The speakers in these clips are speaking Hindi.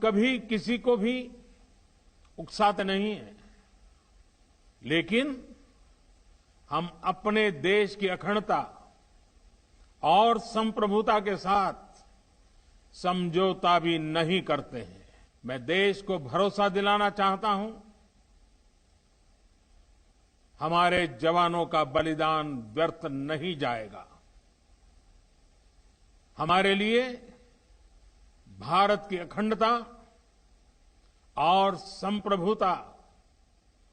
कभी किसी को भी उकसाते नहीं हैं, लेकिन हम अपने देश की अखंडता और संप्रभुता के साथ समझौता भी नहीं करते हैं। मैं देश को भरोसा दिलाना चाहता हूं, हमारे जवानों का बलिदान व्यर्थ नहीं जाएगा। हमारे लिए भारत की अखंडता और संप्रभुता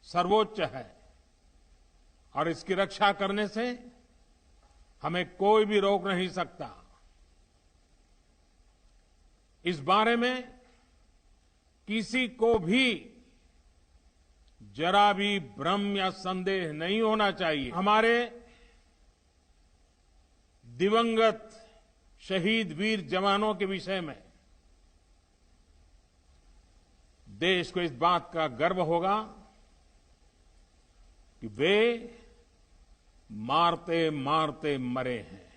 सर्वोच्च है और इसकी रक्षा करने से हमें कोई भी रोक नहीं सकता। इस बारे में किसी को भी जरा भी भ्रम या संदेह नहीं होना चाहिए। हमारे दिवंगत शहीद वीर जवानों के विषय में देश को इस बात का गर्व होगा कि वे मारते मारते मरे हैं।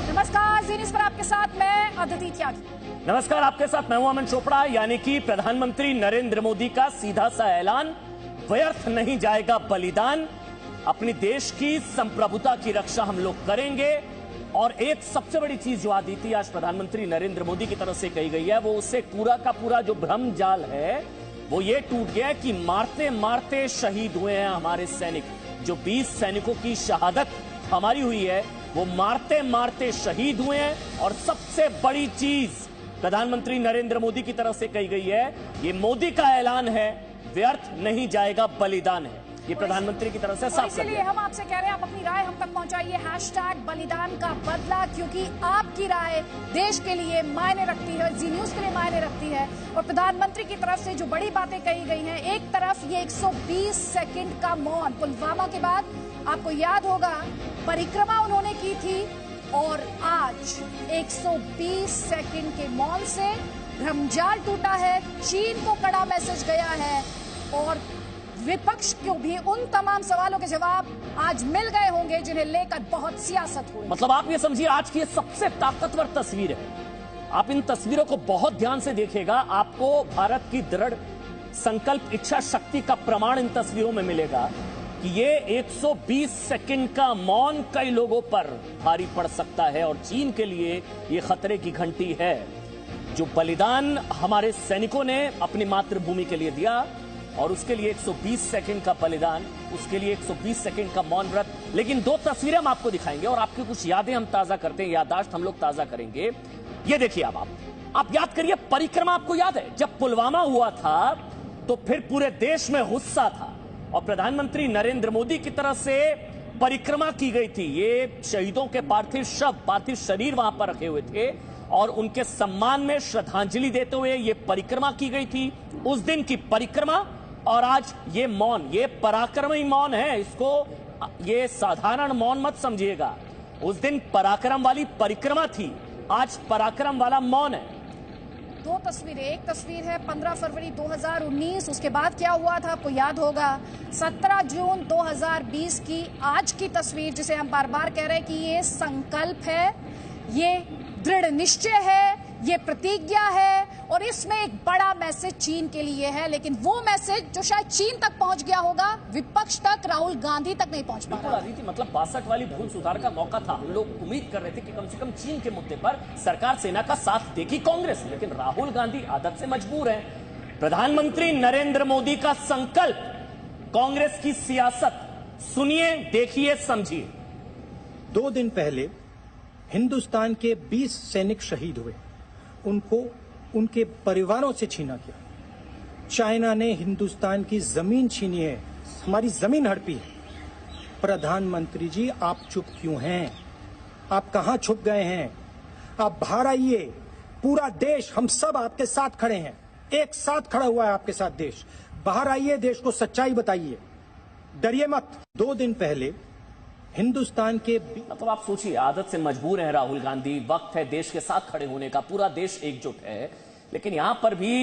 नमस्कार, जी न्यूज़ पर आपके साथ मैं अदिति त्यागी। नमस्कार, आपके साथ मैं हूं अमन चोपड़ा। यानी कि प्रधानमंत्री नरेंद्र मोदी का सीधा सा ऐलान, व्यर्थ नहीं जाएगा बलिदान, अपनी देश की संप्रभुता की रक्षा हम लोग करेंगे। और एक सबसे बड़ी चीज जो आदिति आज प्रधानमंत्री नरेंद्र मोदी की तरफ से कही गई है, वो उससे पूरा का पूरा जो भ्रम जाल है वो ये टूट गया है कि मारते मारते शहीद हुए हैं हमारे सैनिक। जो 20 सैनिकों की शहादत हमारी हुई है वो मारते मारते शहीद हुए हैं। और सबसे बड़ी चीज प्रधानमंत्री नरेंद्र मोदी की तरफ से कही गई है, ये मोदी का ऐलान है, व्यर्थ नहीं जाएगा बलिदान है। ये प्रधानमंत्री की तरफ से साफ कर दिया। इसलिए हम आपसे कह रहे हैं, आप अपनी राय हम तक पहुंचाइए, #बलिदान का बदला, क्योंकि आपकी राय देश के लिए मायने रखती है, जी न्यूज़ के लिए मायने रखती है। और प्रधानमंत्री की तरफ से जो बड़ी बातें कही गई हैं, एक तरफ ये 120 सेकंड का मौन, पुलवामा के बाद आपको याद होगा परिक्रमा उन्होंने की थी, और आज 120 सेकंड के मौन से भ्रमजाल टूटा है, चीन को कड़ा मैसेज गया है और विपक्ष को भी उन तमाम सवालों के जवाब आज मिल गए होंगे जिन्हें लेकर बहुत सियासत हुई। मतलब आप ये समझिए, आज की ये सबसे ताकतवर तस्वीर है। आप इन तस्वीरों को बहुत ध्यान से देखिएगा, आपको भारत की दृढ़ संकल्प इच्छा शक्ति का प्रमाण इन तस्वीरों में मिलेगा कि ये 120 सेकंड का मौन कई लोगों पर भारी पड़ सकता है और चीन के लिए ये खतरे की घंटी है। जो बलिदान हमारे सैनिकों ने अपनी मातृभूमि के लिए दिया और उसके लिए 120 सेकंड का बलिदान, उसके लिए 120 सेकंड का मौन व्रत। लेकिन दो तस्वीरें हम आपको दिखाएंगे और आपकी कुछ यादें हम ताजा करते हैं, याददाश्त हम लोग ताजा करेंगे। ये देखिए, अब आप याद करिए, परिक्रमा आपको याद है जब पुलवामा हुआ था तो फिर पूरे देश में गुस्सा था और प्रधानमंत्री नरेंद्र मोदी की तरफ से परिक्रमा की गई थी। ये शहीदों के पार्थिव शरीर वहां पर रखे हुए थे और उनके सम्मान में श्रद्धांजलि देते हुए ये परिक्रमा की गई थी। उस दिन की परिक्रमा और आज ये मौन, ये पराक्रमी मौन है, इसको ये साधारण मौन मत समझिएगा। उस दिन पराक्रम वाली परिक्रमा थी, आज पराक्रम वाला मौन है। दो तस्वीरें, एक तस्वीर है 15 फरवरी 2019, उसके बाद क्या हुआ था आपको याद होगा, 17 जून 2020 की आज की तस्वीर, जिसे हम बार बार कह रहे हैं कि ये संकल्प है, ये दृढ़ निश्चय है, ये प्रतिज्ञा है और इसमें एक बड़ा मैसेज चीन के लिए है। लेकिन वो मैसेज जो शायद चीन तक पहुंच गया होगा, विपक्ष तक, राहुल गांधी तक नहीं पहुंच पा रहा थी। मतलब 62 वाली भूल सुधार का मौका था। हम लोग उम्मीद कर रहे थे कि कम से कम चीन के मुद्दे पर सरकार सेना का साथ देगी कांग्रेस, लेकिन राहुल गांधी आदत से मजबूर हैं। प्रधानमंत्री नरेंद्र मोदी का संकल्प, कांग्रेस की सियासत, सुनिए, देखिए, समझिए। 2 दिन पहले हिंदुस्तान के 20 सैनिक शहीद हुए, उनको उनके परिवारों से छीना गया। चाइना ने हिंदुस्तान की जमीन छीनी है, हमारी जमीन हड़पी है। प्रधानमंत्री जी, आप चुप क्यों हैं? आप कहां छुप गए हैं? आप बाहर आइए। पूरा देश, हम सब आपके साथ खड़े हैं, एक साथ खड़ा हुआ है आपके साथ देश। बाहर आइए, देश को सच्चाई बताइए, डरिए मत। 2 दिन पहले हिंदुस्तान के मतलब आप सोचिए, आदत से मजबूर हैं राहुल गांधी, वक्त है देश के साथ खड़े होने का, पूरा देश एकजुट है, लेकिन यहां पर भी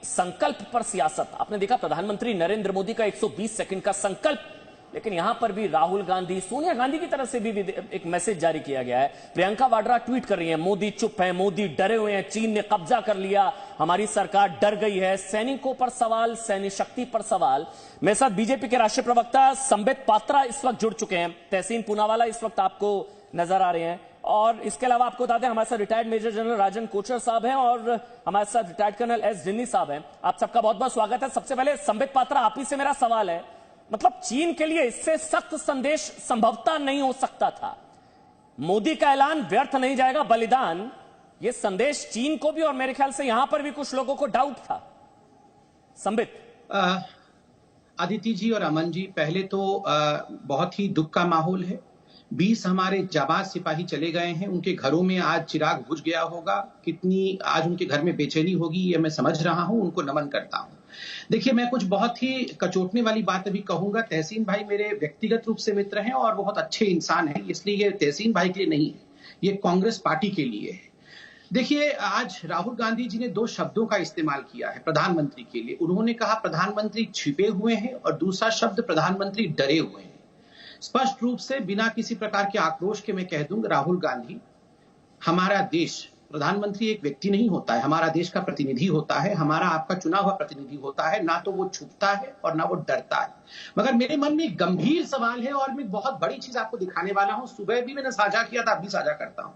संकल्प पर सियासत। आपने देखा प्रधानमंत्री नरेंद्र मोदी का 120 सेकंड का संकल्प, लेकिन यहां पर भी राहुल गांधी, सोनिया गांधी की तरफ से भी एक मैसेज जारी किया गया है। प्रियंका वाड्रा ट्वीट कर रही है, मोदी चुप है, मोदी डरे हुए हैं, चीन ने कब्जा कर लिया, हमारी सरकार डर गई है। सैनिकों पर सवाल, सैन्य शक्ति पर सवाल। मेरे साथ बीजेपी के राष्ट्रीय प्रवक्ता संबित पात्रा इस वक्त जुड़ चुके हैं। तहसीन पूनावाला इस वक्त आपको नजर आ रहे हैं, और इसके अलावा आपको बता दें हमारे साथ रिटायर्ड मेजर जनरल राजन कोचर साहब हैं और हमारे साथ रिटायर्ड कर्नल एस जिन्नी साहब हैं। आप सबका बहुत बहुत स्वागत है। सबसे पहले संबित पात्रा, आप ही से मेरा सवाल है, मतलब चीन के लिए इससे सख्त संदेश संभवतः नहीं हो सकता था। मोदी का ऐलान व्यर्थ नहीं जाएगा बलिदान, यह संदेश चीन को भी और मेरे ख्याल से यहां पर भी कुछ लोगों को डाउट था। संबित। आदित्य जी और अमन जी, पहले तो बहुत ही दुख का माहौल है। 20 हमारे जाबाज सिपाही चले गए हैं, उनके घरों में आज चिराग बुझ गया होगा। कितनी आज उनके घर में बेचैनी होगी ये मैं समझ रहा हूं, उनको नमन करता हूं। देखिए, मैं कुछ बहुत ही कचोटने वाली बात अभी कहूंगा। तहसीन भाई मेरे व्यक्तिगत रूप से मित्र हैं और बहुत अच्छे इंसान हैं, इसलिए ये तहसीन भाई के लिए नहीं है, ये कांग्रेस पार्टी के लिए है। देखिए, आज राहुल गांधी जी ने 2 शब्दों का इस्तेमाल किया है प्रधानमंत्री के लिए। उन्होंने कहा प्रधानमंत्री छिपे हुए हैं, और दूसरा शब्द प्रधानमंत्री डरे हुए हैं। स्पष्ट रूप से बिना किसी प्रकार के आक्रोश के मैं कह दूंगा, राहुल गांधी, हमारा देश, प्रधानमंत्री एक व्यक्ति नहीं होता है, हमारा देश का प्रतिनिधि होता है, हमारा आपका चुना हुआ प्रतिनिधि होता है। ना तो वो छुपता है और ना वो डरता है। मगर मेरे मन में एक गंभीर सवाल है और मैं बहुत बड़ी चीज आपको दिखाने वाला हूं। सुबह भी मैंने साझा किया था, अभी साझा करता हूं।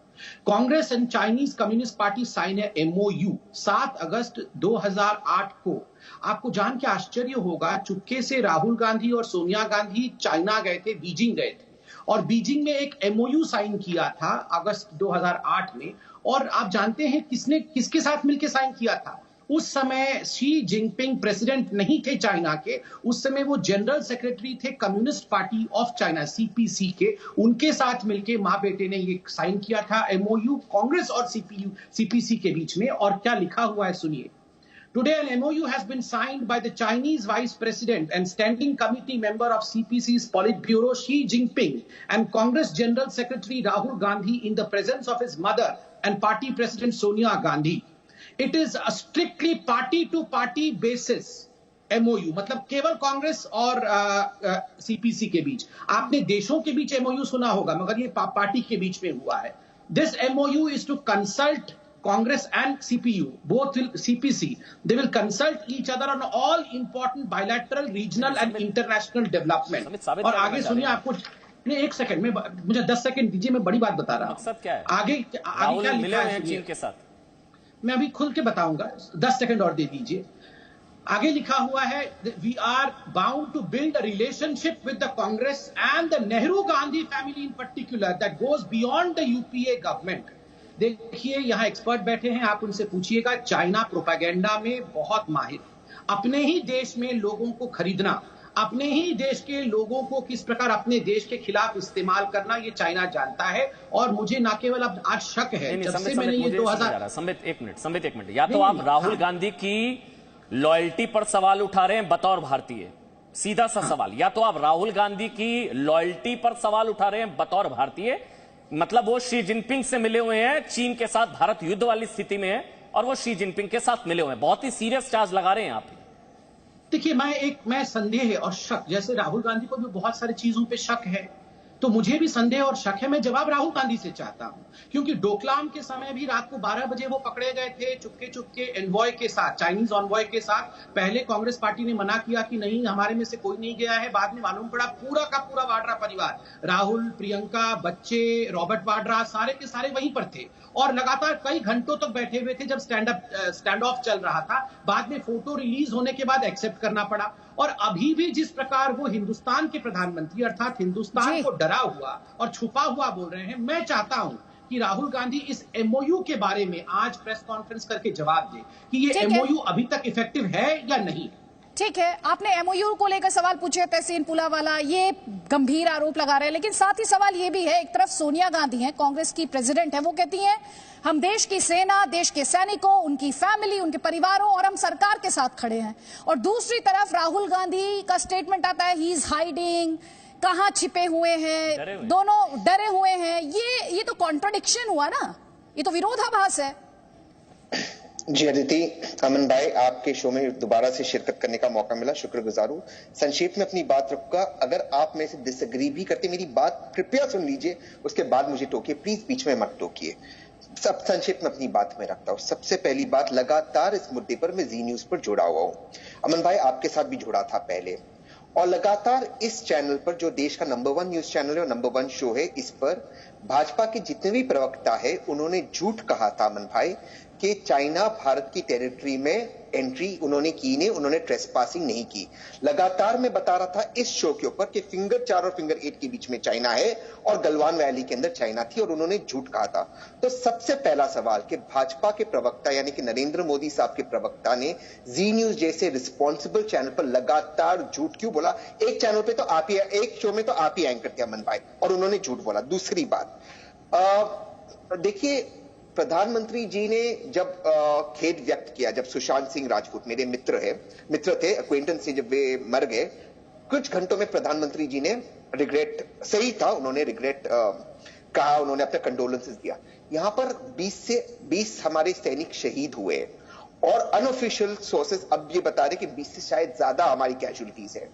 Congress and Chinese Communist Party sign है MOU 7 अगस्त 2008 को। आपको जान के आश्चर्य होगा, चुपके से राहुल गांधी और सोनिया गांधी चाइना गए थे, बीजिंग गए थे, और बीजिंग में एक MOU साइन किया था अगस्त 2008 में। और आप जानते हैं किसके साथ मिलकर साइन किया था? उस समय शी जिनपिंग प्रेसिडेंट नहीं थे चाइना के, उस समय वो जनरल सेक्रेटरी थे communist party of China CPC के। उनके साथ मिलकर मां बेटे ने ये साइन किया था MOU, कांग्रेस और CPC के बीच में। और क्या लिखा हुआ है सुनिए। Today, an MOU has been signed by the Chinese Vice President and Standing Committee member of CPC's Politburo Xi Jinping and Congress General Secretary Rahul Gandhi in the presence of his mother and Party President Sonia Gandhi. It is a strictly party-to-party basis MOU, मतलब केवल कांग्रेस और CPC के बीच। आपने देशों के बीच MOU सुना होगा, मगर ये पार्टी के बीच में हुआ है। This MOU is to consult Congress and CPU, both will CPC. They will consult each other on all important bilateral, regional and international development. और आगे सुनिए, आपको नहीं, 1 सेकंड में, मुझे 10 सेकंड दीजिए, मैं बड़ी बात बता रहा हूं। मकसद क्या है? आगे क्या लिखा है चीन के साथ, मैं अभी खुल के बताऊंगा, 10 सेकंड और दे दीजिए। आगे लिखा हुआ है, we are bound to build a relationship with the Congress and the Nehru Gandhi family in particular that goes beyond the UPA government. देखिए, यहां एक्सपर्ट बैठे हैं, आप उनसे पूछिएगा। चाइना प्रोपेगेंडा में बहुत माहिर, अपने ही देश में लोगों को खरीदना, अपने ही देश के लोगों को किस प्रकार अपने देश के खिलाफ इस्तेमाल करना, ये चाइना जानता है। और मुझे ना केवल अब आज शक है, जब से मैंने ये 2000 संबित एक मिनट, या तो आप राहुल गांधी की लॉयल्टी पर सवाल उठा रहे हैं बतौर भारतीय, सीधा सा सवाल, या तो आप राहुल गांधी की लॉयल्टी पर सवाल उठा रहे हैं बतौर भारतीय, मतलब वो शी जिनपिंग से मिले हुए हैं, चीन के साथ भारत युद्ध वाली स्थिति में है और वो शी जिनपिंग के साथ मिले हुए हैं, बहुत ही सीरियस चार्ज लगा रहे हैं आप। देखिए, मैं संदेह और शक, जैसे राहुल गांधी को भी बहुत सारी चीजों पे शक है, तो मुझे भी संदेह और शक है। मैं जवाब राहुल गांधी से चाहता हूं, क्योंकि डोकलाम के समय भी रात को 12 बजे वो पकड़े गए थे चुपके एनवॉय के साथ, चाइनीज एनवॉय के साथ। पहले कांग्रेस पार्टी ने मना किया कि नहीं, हमारे में से कोई नहीं गया है। बाद में मालूम पड़ा पूरा का पूरा वाड्रा परिवार, राहुल, प्रियंका, बच्चे, रॉबर्ट वाड्रा, सारे के सारे वहीं पर थे और लगातार कई घंटों तक बैठे हुए थे जब स्टैंड ऑफ चल रहा था। बाद में फोटो रिलीज होने के बाद एक्सेप्ट करना पड़ा। और अभी भी जिस प्रकार वो हिंदुस्तान के प्रधानमंत्री, अर्थात हिंदुस्तान को डरा हुआ और छुपा हुआ बोल रहे हैं, मैं चाहता हूं कि राहुल गांधी इस MOU के बारे में आज प्रेस कॉन्फ्रेंस करके जवाब दे कि ये MOU अभी तक इफेक्टिव है या नहीं। ठीक है, आपने MOU को लेकर सवाल पूछे तहसीन पूनावाला, ये गंभीर आरोप लगा रहे हैं, लेकिन साथ ही सवाल ये भी है, एक तरफ सोनिया गांधी हैं, कांग्रेस की प्रेसिडेंट है, वो कहती हैं हम देश की सेना, देश के सैनिकों, उनकी फैमिली, उनके परिवारों और हम सरकार के साथ खड़े हैं, और दूसरी तरफ राहुल गांधी का स्टेटमेंट आता है ही इज हाइडिंग, कहां छिपे हुए हैं, दोनों डरे हुए हैं। ये तो कॉन्ट्रडिक्शन हुआ ना, ये तो विरोधाभास है। जी अदिति, अमन भाई, आपके शो में दोबारा से शिरकत करने का मौका मिला, शुक्रगुजार हूं। संक्षेप में अपनी बात रखूंगा। अगर आप मेरे से डिसएग्री भी करते, मेरी बात कृपया सुन लीजिए, उसके बाद मुझे टोकिए, प्लीज बीच में मत टोकिए। सब संक्षेप में अपनी बात में रखता हूं। सबसे पहली बात, लगातार इस मुद्दे पर मैं जी न्यूज पर जुड़ा हुआ हूं। अमन भाई, आपके साथ भी जुड़ा था पहले, और लगातार इस चैनल पर, जो देश का नंबर 1 न्यूज चैनल है और नंबर 1 शो है, इस पर भाजपा के जितने भी प्रवक्ता है, उन्होंने झूठ कहा था अमन भाई कि चाइना भारत की टेरिटरी में एंट्री उन्होंने की नहीं, उन्होंने ट्रेसपासिंग नहीं की। लगातार मैं बता रहा था इस शो के ऊपर कि फिंगर 4 और फिंगर 8 के बीच में चाइना है और गलवान वैली के अंदर चाइना थी, और उन्होंने झूठ कहा था। तो सबसे पहला सवाल कि भाजपा के प्रवक्ता यानी कि नरेंद्र मोदी साहब के प्रवक्ता ने जी न्यूज जैसे रिस्पॉन्सिबल चैनल पर लगातार झूठ क्यों बोला? एक चैनल पे तो आप ही, एक शो में तो आप ही एंकर थे अमन भाई, और उन्होंने झूठ बोला। दूसरी बात, देखिए, प्रधानमंत्री जी ने जब खेद व्यक्त किया, जब सुशांत सिंह राजपूत, मेरे मित्र थे, एक्वेंटेंस थे, जब वे मर गए, कुछ घंटों में प्रधानमंत्री जी ने रिग्रेट, सही था, उन्होंने रिग्रेट कहा, उन्होंने अपने कंडोलेंसेस दिया। यहां पर 20 हमारे सैनिक शहीद हुए, और अनऑफिशियल सोर्सेस अब ये बता रहे कि 20 से शायद ज्यादा हमारी कैजुअलिटीज है।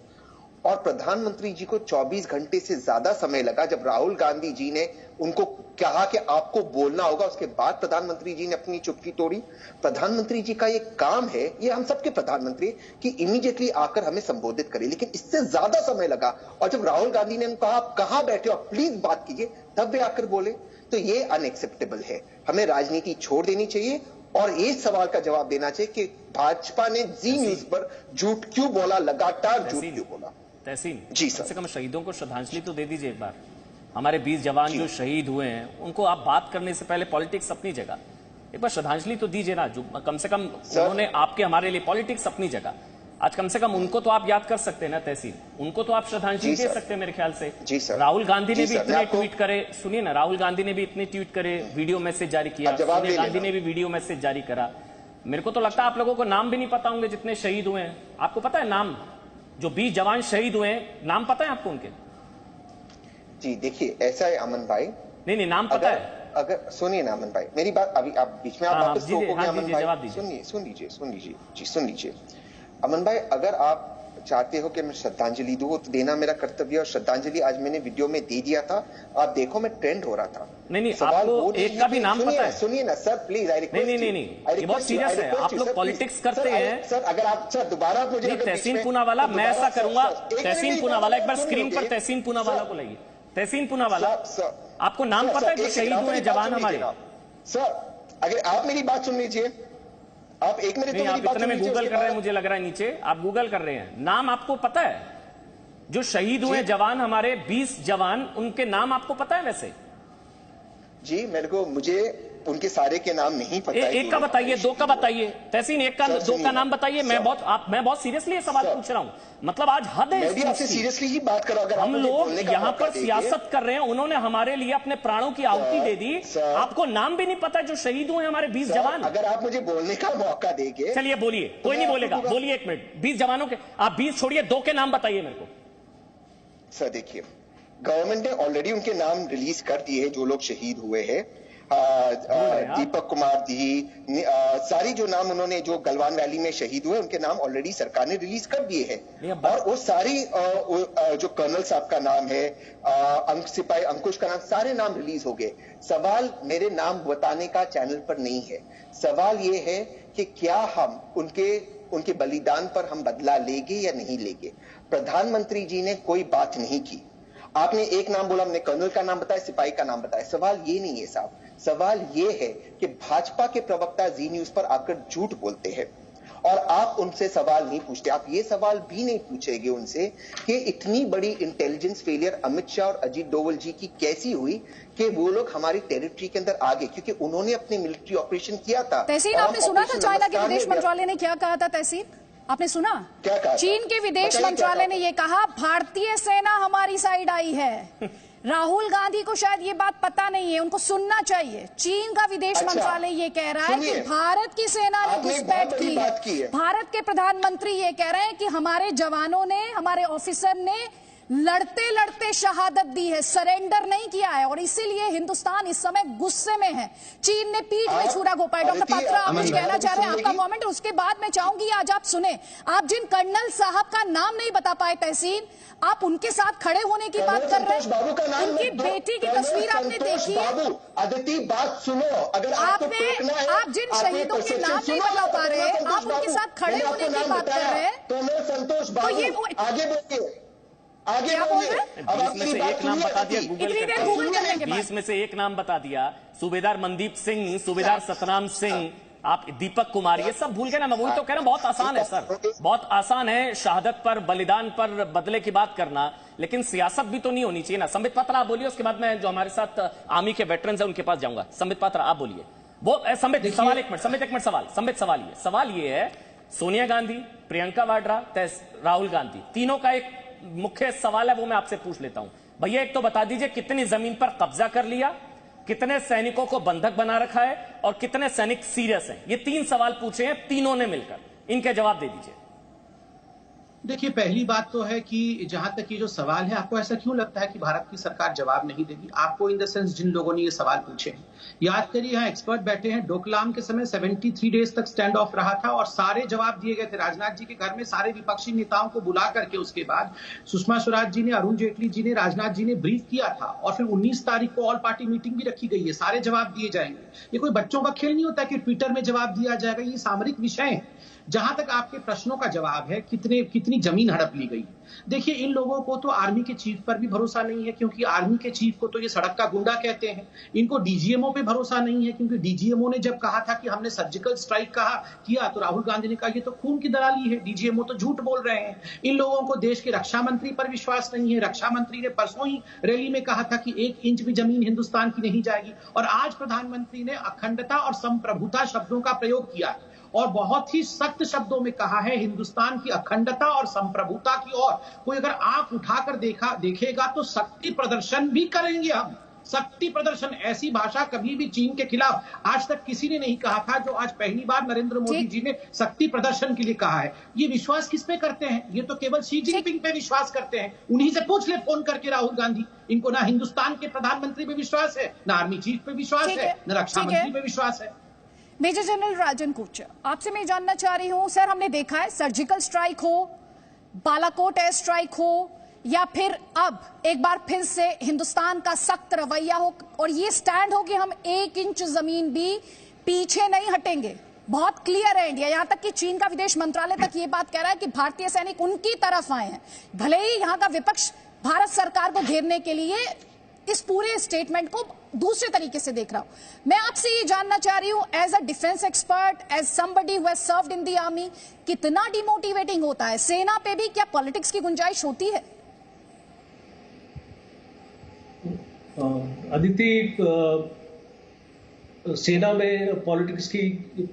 और प्रधानमंत्री जी को 24 घंटे से ज्यादा समय लगा, जब राहुल गांधी जी ने उनको कहा कि आपको बोलना होगा, उसके बाद प्रधानमंत्री जी ने अपनी चुप्पी तोड़ी। प्रधानमंत्री जी का ये काम है, ये हम सबके प्रधानमंत्री, कि इमीडिएटली आकर हमें संबोधित करें, लेकिन इससे ज्यादा समय लगा। और जब राहुल गांधी ने उनको कहा आप कहां बैठे हो, प्लीज बात कीजिए, तब वे आकर बोले। तो ये अनएक्सेप्टेबल है। हमें राजनीति छोड़ देनी चाहिए और इस सवाल का जवाब देना चाहिए कि भाजपा ने जी न्यूज पर झूठ क्यों बोला, लगातार झूठ क्यों बोला। तहसीन जी सर, कम से कम शहीदों को श्रद्धांजलि तो दे दीजिए एक बार। हमारे 20 जवान जो शहीद हुए हैं, उनको आप बात करने से पहले पॉलिटिक्स अपनी जगह, एक बार श्रद्धांजलि तो दीजिए ना। जो कम से कम उन्होंने आपके हमारे लिए, पॉलिटिक्स अपनी जगह, आज कम से कम उनको तो आप याद कर सकते हैं ना तहसीन, उनको तो आप श्रद्धांजलि दे सकते हैं मेरे ख्याल से। जी सर। राहुल गांधी ने भी इतने ट्वीट करे, सुनिए ना, राहुल गांधी ने भी इतने ट्वीट करे, वीडियो मैसेज जारी किया, सोनिया गांधी ने भी वीडियो मैसेज जारी करा। मेरे को तो लगता है आप लोगों को नाम भी नहीं पता होंगे जितने शहीद हुए हैं। आपको पता है नाम, जो 20 जवान शहीद हुए हैं, नाम पता है आपको उनके? जी देखिए, ऐसा है अमन भाई, नहीं नाम पता है। अगर सुनिए ना अमन भाई, मेरी बात अभी आप बीच में आप वापस टोकोगे अमन भाई, सुन लीजिए अमन भाई, अगर आप चाहते हो कि मैं श्रद्धांजलि दूं तो देना मेरा कर्तव्य, और श्रद्धांजलि आज मैंने वीडियो में दे दिया था। आप देखो, मैं ट्रेंड हो रहा था। नहीं आपको एक का भी नाम पता है? सुनिए ना सर, प्लीज, आई रिक्वेस्ट। नहीं, ये बहुत सीरियस है। आप लोग पॉलिटिक्स करते हैं सर। अगर आप सर दोबारा मुझे, तहसीन पूनावाला, मैं ऐसा करूंगा, तहसीन पूनावाला एक बार स्क्रीन पर तहसीन पूनावाला को लाइए। तहसीन पूनावाला, आपको नाम पता है जो शहीद हुए जवान हमारे? सर अगर आप मेरी बात सुन लीजिए, आप एक मिनट तो मेरी बात सुन लीजिए। गूगल कर रहे हैं, मुझे लग रहा है नीचे आप गूगल कर रहे हैं। नाम आपको पता है जो शहीद हुए जवान हमारे, 20 जवान, उनके नाम आपको पता है? वैसे जी मुझे उनके सारे के नाम नहीं पता है। एक का बताइए, दो का बताइए तहसीन, एक का दो का नाम बताइए। मैं बहुत सीरियसली ये सवाल पूछ रहा हूं, मतलब आज हद है। मैं भी आपसे सीरियसली ही बात कर रहा हूं। अगर हम लोग यहाँ पर सियासत कर रहे हैं, उन्होंने हमारे लिए अपने प्राणों की आहुति दे दी, आपको नाम भी नहीं पता जो शहीद हुए हमारे 20 जवान। अगर आप मुझे बोलने का मौका देंगे। चलिए बोलिए, कोई नहीं बोलेगा, बोलिए एक मिनट। 20 जवानों के आप 20 छोड़िए, 2 के नाम बताइए मेरे को। सर देखिए, गवर्नमेंट ने ऑलरेडी उनके नाम रिलीज कर दिए हैं, जो लोग शहीद हुए हैं। दीपक कुमार दी, सारी जो नाम उन्होंने, जो गलवान वैली में शहीद हुए, उनके नाम ऑलरेडी सरकार ने रिलीज कर दिए हैं। और वो सारी जो कर्नल साहब का नाम है, सिपाही अंकुश का नाम, सारे नाम रिलीज हो गए। सवाल मेरे नाम बताने का चैनल पर नहीं है। सवाल ये है कि क्या हम उनके बलिदान पर हम बदला लेंगे या नहीं लेंगे। प्रधानमंत्री जी ने कोई बात नहीं की। आपने एक नाम बोला, हमने कर्नल का नाम बताया, सिपाही का नाम बताया। सवाल ये नहीं है साहब, सवाल ये है कि भाजपा के प्रवक्ता जी न्यूज पर आकर झूठ बोलते हैं और आप उनसे सवाल नहीं पूछते। आप ये सवाल भी नहीं पूछेंगे उनसे कि इतनी बड़ी इंटेलिजेंस फेलियर अमित शाह और अजीत डोवल जी की कैसी हुई कि वो लोग हमारी टेरिटरी के अंदर आ गए, क्योंकि उन्होंने अपने मिलिट्री ऑपरेशन किया था। तहसीन, आपने सुना था चाइना के विदेश मंत्रालय ने क्या कहा था? तहसीन, आपने सुना क्या कहा? चीन के विदेश मंत्रालय ने यह कहा, भारतीय सेना हमारी साइड आई है। राहुल गांधी को शायद ये बात पता नहीं है, उनको सुनना चाहिए। चीन का विदेश मंत्रालय ये कह रहा है कि भारत की सेना ने घुसपैठ की है। भारत के प्रधानमंत्री ये कह रहे हैं कि हमारे जवानों ने, हमारे ऑफिसर ने लड़ते लड़ते शहादत दी है, सरेंडर नहीं किया है, और इसीलिए हिंदुस्तान इस समय गुस्से में है। चीन ने पीठ में छुरा घोंपा है। डॉक्टर पात्रा, आप कुछ कहना चाह रहे हैं? आपका मोमेंट, उसके बाद मैं चाहूंगी आज आप सुने। आप जिन कर्नल साहब का नाम नहीं बता पाए तहसीन, आप उनके साथ खड़े होने की बात कर रहे हैं। उनकी बेटी की तस्वीर आपने देखी है? अदिति, बात सुनो। अगर आप जिन शहीदों के नाम नहीं बता पा रहे, आप उनके साथ खड़े होने की बात कर रहे हैं। तो मैं संतोष बाबू, आगे बोलिए, आगे बोलिए। 20 में से एक नाम बता दिया गूगल करने के बाद। 20 में से एक नाम बता दिया, सूबेदार मनदीप सिंह, सूबेदार सतनाम सिंह, आप दीपक कुमार, ये सब भूल गए ना? मैं वही तो कह रहा हूं, बहुत आसान है सर, बहुत आसान है शहादत पर, बलिदान पर, बदले की बात करना, लेकिन सियासत भी तो नहीं होनी चाहिए ना। संबित पात्रा आप बोलिए, उसके बाद मैं जो हमारे साथ आर्मी के वेटरन्स हैं उनके पास जाऊंगा। संबित पात्रा आप बोलिए। वो संबित सवाल, एक मिनट संबित, एक मिनट सवाल ये है, सोनिया गांधी, प्रियंका वाड्रा, राहुल गांधी, तीनों का एक मुख्य सवाल है, वो मैं आपसे पूछ लेता हूं। भैया एक तो बता दीजिए, कितनी जमीन पर कब्जा कर लिया, कितने सैनिकों को बंधक बना रखा है, और कितने सैनिक सीरियस हैं? ये 3 सवाल पूछे हैं तीनों ने मिलकर, इनके जवाब दे दीजिए। देखिए, पहली बात तो है कि जहां तक ये जो सवाल है, आपको ऐसा क्यों लगता है कि भारत की सरकार जवाब नहीं देगी? आपको इन द सेंस जिन लोगों ने ये सवाल पूछे हैं, याद करिए, यहाँ एक्सपर्ट बैठे हैं, डोकलाम के समय 73 डेज तक स्टैंड ऑफ रहा था और सारे जवाब दिए गए थे। राजनाथ जी के घर में सारे विपक्षी नेताओं को बुला करके उसके बाद सुषमा स्वराज जी ने, अरुण जेटली जी ने, राजनाथ जी ने ब्रीफ किया था, और फिर 19 तारीख को ऑल पार्टी मीटिंग भी रखी गई है। सारे जवाब दिए जाएंगे। ये कोई बच्चों का खेल नहीं होता कि ट्विटर में जवाब दिया जाएगा। ये सामरिक विषय है। जहां तक आपके प्रश्नों का जवाब है, कितनी जमीन हड़प ली गई, देखिए, इन लोगों को तो आर्मी के चीफ पर भी भरोसा नहीं है, क्योंकि आर्मी के चीफ को तो ये सड़क का गुंडा कहते हैं। इनको डीजीएमओ पे भरोसा नहीं है, क्योंकि डीजीएमओ ने जब कहा था कि हमने सर्जिकल स्ट्राइक किया, तो राहुल गांधी ने कहा ये तो खून की दलाली है, डीजीएमओ तो झूठ बोल रहे हैं। इन लोगों को देश के रक्षा मंत्री पर विश्वास नहीं है। रक्षा मंत्री ने परसों ही रैली में कहा था कि 1 इंच भी जमीन हिंदुस्तान की नहीं जाएगी, और आज प्रधानमंत्री ने अखंडता और संप्रभुता शब्दों का प्रयोग किया और बहुत ही सख्त शब्दों में कहा है, हिंदुस्तान की अखंडता और संप्रभुता की ओर कोई अगर आंख उठाकर देखेगा तो शक्ति प्रदर्शन भी करेंगे हम। शक्ति प्रदर्शन, ऐसी भाषा कभी भी चीन के खिलाफ आज तक किसी ने नहीं कहा था, जो आज पहली बार नरेंद्र मोदी जी ने शक्ति प्रदर्शन के लिए कहा है। ये विश्वास किस पे करते हैं? ये तो केवल शी जिनपिंग पे विश्वास करते हैं। उन्हीं से पूछ ले फोन करके राहुल गांधी। इनको ना हिंदुस्तान के प्रधानमंत्री पे विश्वास है, ना आर्मी चीफ पे विश्वास है, न रक्षा मंत्री पे विश्वास है। मेजर जनरल राजन कोचर, आपसे मैं जानना चाह रही हूं, सर हमने देखा है सर्जिकल स्ट्राइक हो, बालाकोट एयर स्ट्राइक हो, या फिर अब एक बार फिर से हिंदुस्तान का सख्त रवैया हो और ये स्टैंड हो कि हम 1 इंच जमीन भी पीछे नहीं हटेंगे। बहुत क्लियर है इंडिया, यहां तक कि चीन का विदेश मंत्रालय तक ये बात कह रहा है कि भारतीय सैनिक उनकी तरफ आए हैं। भले ही यहां का विपक्ष भारत सरकार को घेरने के लिए इस पूरे स्टेटमेंट को दूसरे तरीके से देख रहा हूं। मैं आपसे ये जानना चाह रही हूं, as a defence expert, as somebody who has served in the army, कितना डिमोटिवेटिंग होता है? सेना पे भी क्या पॉलिटिक्स की गुंजाइश होती है? अदिति, सेना में पॉलिटिक्स की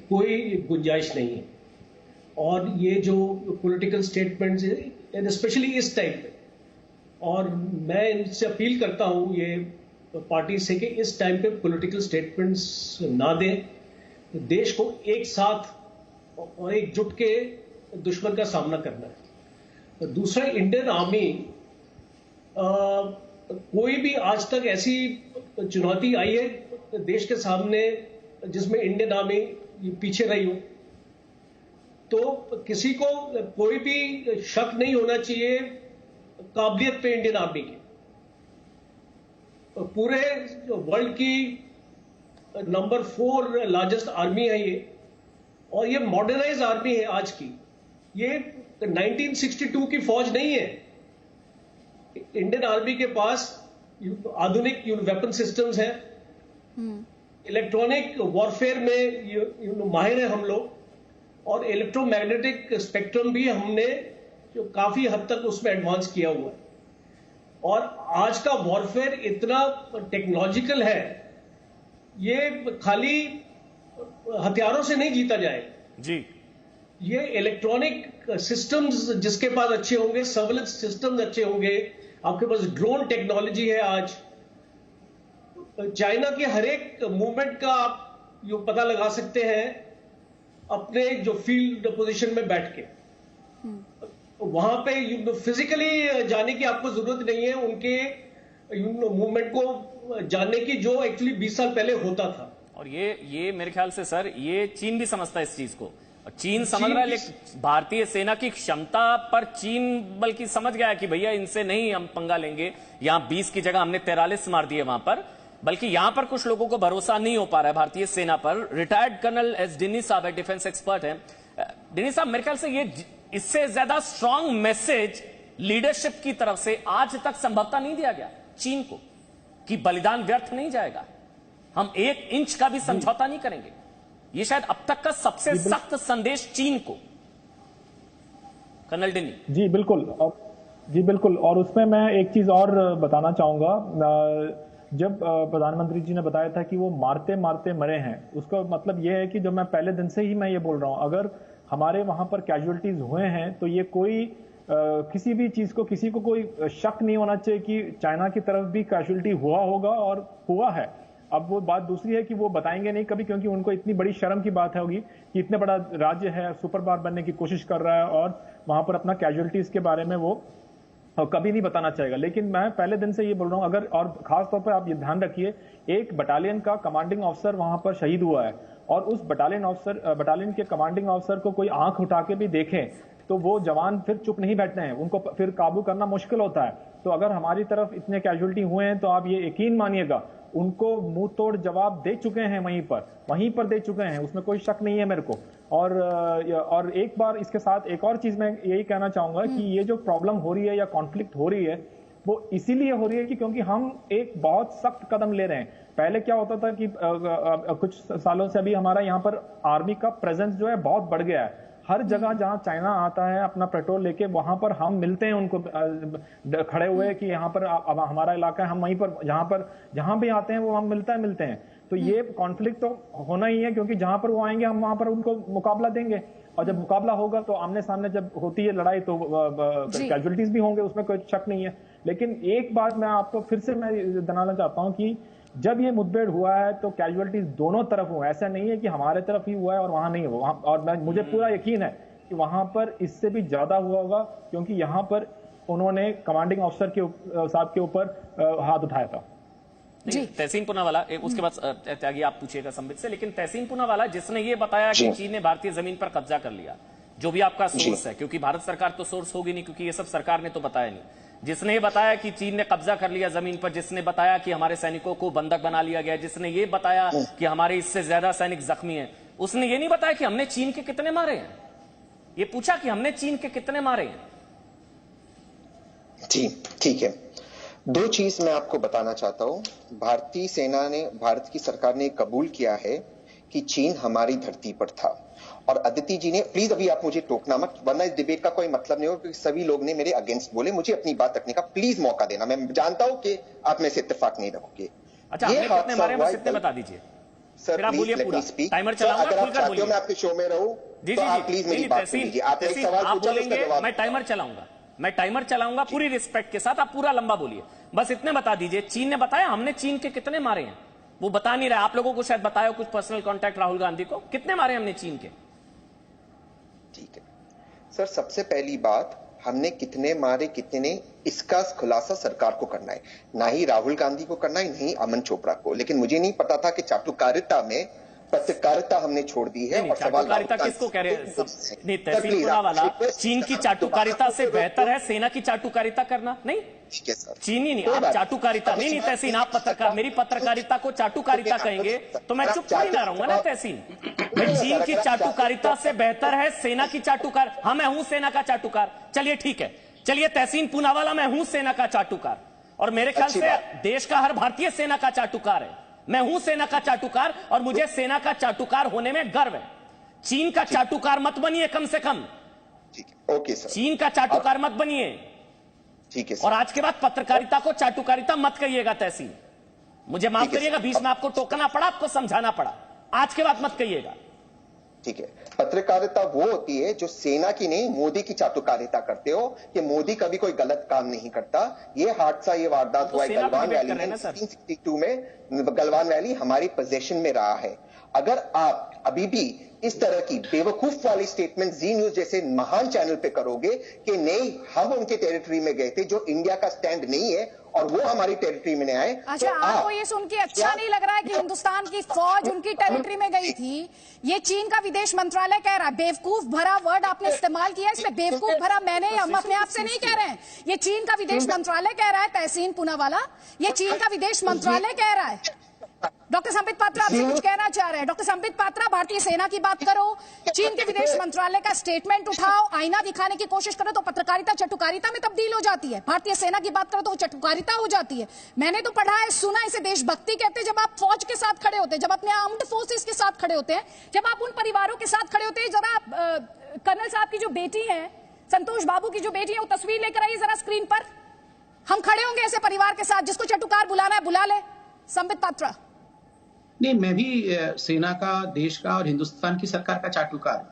कोई गुंजाइश नहीं है, और ये जो पॉलिटिकल स्टेटमेंट्स है, स्पेशली इस टाइम पे, और मैं इनसे अपील करता हूं ये पार्टी से कि इस टाइम पे पॉलिटिकल स्टेटमेंट्स ना दें। देश को एक साथ और एकजुट के दुश्मन का सामना करना है। दूसरा, इंडियन आर्मी, कोई भी आज तक ऐसी चुनौती आई है देश के सामने जिसमें इंडियन आर्मी पीछे रही हो, तो किसी को कोई भी शक नहीं होना चाहिए काबिलियत पे इंडियन आर्मी की। पूरे वर्ल्ड की नंबर 4 लार्जेस्ट आर्मी है ये, और ये मॉडर्नाइज आर्मी है आज की। ये 1962 की फौज नहीं है। इंडियन आर्मी के पास आधुनिक वेपन सिस्टम्स हैं, इलेक्ट्रॉनिक वॉरफेयर में माहिर है हम लोग, और इलेक्ट्रोमैग्नेटिक स्पेक्ट्रम भी हमने जो काफी हद तक उसमें एडवांस किया हुआ है। और आज का वॉरफेयर इतना टेक्नोलॉजिकल है, ये खाली हथियारों से नहीं जीता जाएगा जी। ये इलेक्ट्रॉनिक सिस्टम्स जिसके पास अच्छे होंगे, सर्वेलेंस सिस्टम्स अच्छे होंगे, आपके पास ड्रोन टेक्नोलॉजी है। आज चाइना के हर एक मूवमेंट का आप यो पता लगा सकते हैं अपने जो फील्ड पोजीशन में बैठ के। वहां पे फिजिकली जाने की आपको जरूरत नहीं है, उनके मूवमेंट को जानने की, जो एक्चुअली 20 साल पहले होता था। और ये मेरे ख्याल से सर, ये चीन भी समझता है इस चीज को। चीन समझ रहा है, लेकिन भारतीय सेना की क्षमता पर चीन बल्कि समझ गया कि भैया इनसे नहीं हम पंगा लेंगे। यहां 20 की जगह हमने 43 मार दिए वहां पर, बल्कि यहां पर कुछ लोगों को भरोसा नहीं हो पा रहा है भारतीय सेना पर। रिटायर्ड कर्नल एस डिनी साहब है, डिफेंस एक्सपर्ट है। डिनी साहब, मेरे ख्याल से ये इससे ज्यादा स्ट्रांग मैसेज लीडरशिप की तरफ से आज तक संभवतः नहीं दिया गया चीन को कि बलिदान व्यर्थ नहीं जाएगा, हम 1 इंच का भी समझौता नहीं करेंगे। ये शायद अब तक का सबसे सख्त संदेश चीन को। कर्नल डिनी जी बिल्कुल। और उसमें मैं एक चीज और बताना चाहूंगा। जब प्रधानमंत्री जी ने बताया था कि वो मारते मारते मरे हैं, उसका मतलब ये है कि जो मैं पहले दिन से ही मैं ये बोल रहा हूं, अगर हमारे वहां पर कैजुअलिटीज हुए हैं तो ये कोई किसी भी चीज को, किसी को कोई शक नहीं होना चाहिए कि चाइना की तरफ भी कैजुअलिटी हुआ होगा और हुआ है। अब वो बात दूसरी है कि वो बताएंगे नहीं कभी, क्योंकि उनको इतनी बड़ी शर्म की बात होगी कि इतने बड़ा राज्य है, सुपर पावर बनने की कोशिश कर रहा है और वहां पर अपना कैजुअलिटीज के बारे में वो कभी नहीं बताना चाहेगा। लेकिन मैं पहले दिन से ये बोल रहा हूं, अगर, और खास तौर पर आप ये ध्यान रखिए, एक बटालियन का कमांडिंग ऑफिसर वहां पर शहीद हुआ है और उस बटालियन के कमांडिंग ऑफिसर को कोई आंख उठा के भी देखें तो वो जवान फिर चुप नहीं बैठते हैं, उनको फिर काबू करना मुश्किल होता है। तो अगर हमारी तरफ इतने कैजुअलिटी हुए हैं तो आप ये यकीन मानिएगा उनको मुंह तोड़ जवाब दे चुके हैं, वहीं पर दे चुके हैं, उसमें कोई शक नहीं है मेरे को। और एक बार इसके साथ एक और चीज मैं यही कहना चाहूंगा कि ये जो प्रॉब्लम हो रही है या कॉन्फ्लिक्ट हो रही है वो इसीलिए हो रही है कि क्योंकि हम एक बहुत सख्त कदम ले रहे हैं। पहले क्या होता था कि कुछ सालों से अभी हमारा यहाँ पर आर्मी का प्रेजेंस जो है बहुत बढ़ गया है। हर जगह जहां चाइना आता है अपना पेट्रोल लेके, वहां पर हम मिलते हैं उनको खड़े हुए कि यहाँ पर अब हमारा इलाका है, हम वहीं पर जहां भी आते हैं वो हम मिलते हैं। तो ये कॉन्फ्लिक्ट तो होना ही है, क्योंकि जहां पर वो आएंगे हम वहां पर उनको मुकाबला देंगे, और जब मुकाबला होगा तो आमने सामने जब होती है लड़ाई तो कैजुअलिटीज भी होंगे, उसमें कोई शक नहीं है। लेकिन एक बात मैं आपको फिर से मैं बताना चाहता हूं कि जब ये मुठभेड़ हुआ है तो कैजुअलिटीज दोनों तरफ हुआ, ऐसा नहीं है कि हमारे तरफ ही हुआ है और वहां नहीं हुआ। और मुझे पूरा यकीन है कि वहां पर इससे भी ज्यादा हुआ होगा, क्योंकि यहां पर उन्होंने कमांडिंग ऑफिसर के साहब के ऊपर हाथ उठाया था। जी, तहसीन पूनावाला, उसके बाद त्यागी आप पूछिएगा संबित से, लेकिन तहसीन पूनावाला जिसने ये बताया कि चीन ने भारतीय जमीन पर कब्जा कर लिया, जो भी आपका सोर्स है, क्योंकि भारत सरकार तो सोर्स होगी नहीं, क्योंकि ये सब सरकार ने तो बताया नहीं, जिसने ये बताया कि चीन ने कब्जा कर लिया जमीन पर, जिसने बताया कि हमारे सैनिकों को बंधक बना लिया गया, जिसने ये बताया कि हमारे इससे ज्यादा सैनिक जख्मी हैं, उसने ये नहीं बताया कि हमने चीन के कितने मारे हैं। ये पूछा कि हमने चीन के कितने मारे हैं। जी ठीक है, 2 चीज मैं आपको बताना चाहता हूं। भारतीय सेना ने, भारत की सरकार ने कबूल किया है कि चीन हमारी धरती पर था। और अदिति जी ने, प्लीज अभी आप मुझे टोकना मत, वरना इस डिबेट का कोई मतलब नहीं हो, क्योंकि सभी लोग ने मेरे अगेंस्ट बोले। मुझे अपनी बात रखने का प्लीज मौका देना। मैं जानता हूं कि आप में से इत्तेफाक नहीं रखोगे। अच्छा, ये कितने मारे बस इतने बता दीजिए सर, आप बोलिए पूरा। टाइमर चलाऊंगा, अगर आप चाहते हो मैं आपके शो में रहूं तो आप प्लीज मेरी बात सुनिए। आपने एक सवाल पूछा, उसका जवाब। मैं टाइमर चलाऊंगा पूरी रिस्पेक्ट के साथ, आप पूरा लंबा बोलिए, बस इतने बता दीजिए। चीन ने बताया हमने चीन के कितने मारे हैं, वो बता नहीं रहा। आप लोगों को शायद बताया कुछ पर्सनल कांटेक्ट राहुल गांधी को, कितने मारे हमने चीन के? ठीक है सर, सबसे पहली बात, हमने कितने मारे कितने, इसका खुलासा सरकार को करना है, ना ही राहुल गांधी को करना है, नहीं अमन चोपड़ा को। लेकिन मुझे नहीं पता था कि चाटुकारिता में पत्रकारिता हमने छोड़ दी है। और चाटुकारिता किसको कह रहे हैं? नहीं, तहसीन पूनावाला, चीन की चाटुकारिता से बेहतर है सेना की चाटुकारिता करना? नहीं, ठीक है सर, चीनी नहीं, आप चाटुकारिता नहीं तहसीन, आप पत्रकार, मेरी पत्रकारिता को चाटुकारिता कहेंगे तो मैं चुप थोड़ी ना रहूंगा ना तहसीन। चीन की चाटुकारिता से बेहतर है सेना की चाटुकार। हाँ, मैं हूं सेना का चाटुकार, चलिए ठीक है, चलिए तहसीन पूनावाला, मैं हूं सेना का चाटुकार, और मेरे ख्याल से देश का हर भारतीय सेना का चाटुकार है। मैं हूं सेना का चाटुकार और मुझे सेना का चाटुकार होने में गर्व है। चीन का चाटुकार मत बनिए, कम से कम ओके सर, चीन का चाटुकार मत बनिए। ठीक है सर। और आज के बाद पत्रकारिता को चाटुकारिता मत कहिएगा तहसीन, मुझे माफ करिएगा, बीच में आपको टोकना पड़ा, आपको समझाना पड़ा, आज के बाद मत कहिएगा। ठीक है, पत्रकारिता वो होती है जो सेना की नहीं, मोदी की चाटुकारिता करते हो कि मोदी कभी कोई गलत काम नहीं करता। ये हादसा, ये वारदात हुआ है गलवान वैली में 1962 में। गलवान वैली हमारी पोजीशन में रहा है। अगर आप अभी भी इस तरह की बेवकूफ वाली स्टेटमेंट जी न्यूज जैसे महान चैनल पे करोगे कि नहीं हम उनके टेरिटरी में गए थे, जो इंडिया का स्टैंड नहीं है, और वो हमारी टेरिटरी में नहीं आए। अच्छा, तो आपको ये सुन के अच्छा नहीं लग रहा है कि हिंदुस्तान की फौज उनकी टेरिटरी में गई थी? ये चीन का विदेश मंत्रालय कह रहा है। बेवकूफ भरा वर्ड आपने इस्तेमाल किया, इसमें बेवकूफ भरा मैंने, हम अपने आप से नहीं कह रहे हैं, ये चीन का विदेश मंत्रालय कह रहा है। तहसीन पूनावाला, ये चीन का विदेश मंत्रालय कह रहा है। डॉक्टर संबित पात्रा आपसे कुछ कहना चाह रहे हैं। डॉक्टर संबित पात्रा, भारतीय सेना की बात करो, चीन के विदेश मंत्रालय का स्टेटमेंट उठाओ, आईना दिखाने की कोशिश करो तो पत्रकारिता चटुकारिता में तब्दील हो जाती है। भारतीय सेना की बात करो तो चटुकारिता हो जाती है। मैंने तो पढ़ा है, सुना, इसे देशभक्ति कहते हैं जब आप फौज के साथ खड़े होते हैं, जब अपने आर्म्ड फोर्सेस के साथ खड़े होते हैं, जब आप उन परिवारों के साथ खड़े होते हैं। जरा कर्नल साहब की जो बेटी है, संतोष बाबू की जो बेटी है, वो तस्वीर लेकर आइए जरा स्क्रीन पर। हम खड़े होंगे ऐसे परिवार के साथ, जिसको चटुकार बुलाना है बुला ले। संबित पात्रा। नहीं, मैं भी सेना का, देश का और हिंदुस्तान की सरकार का चाटुकार हूं,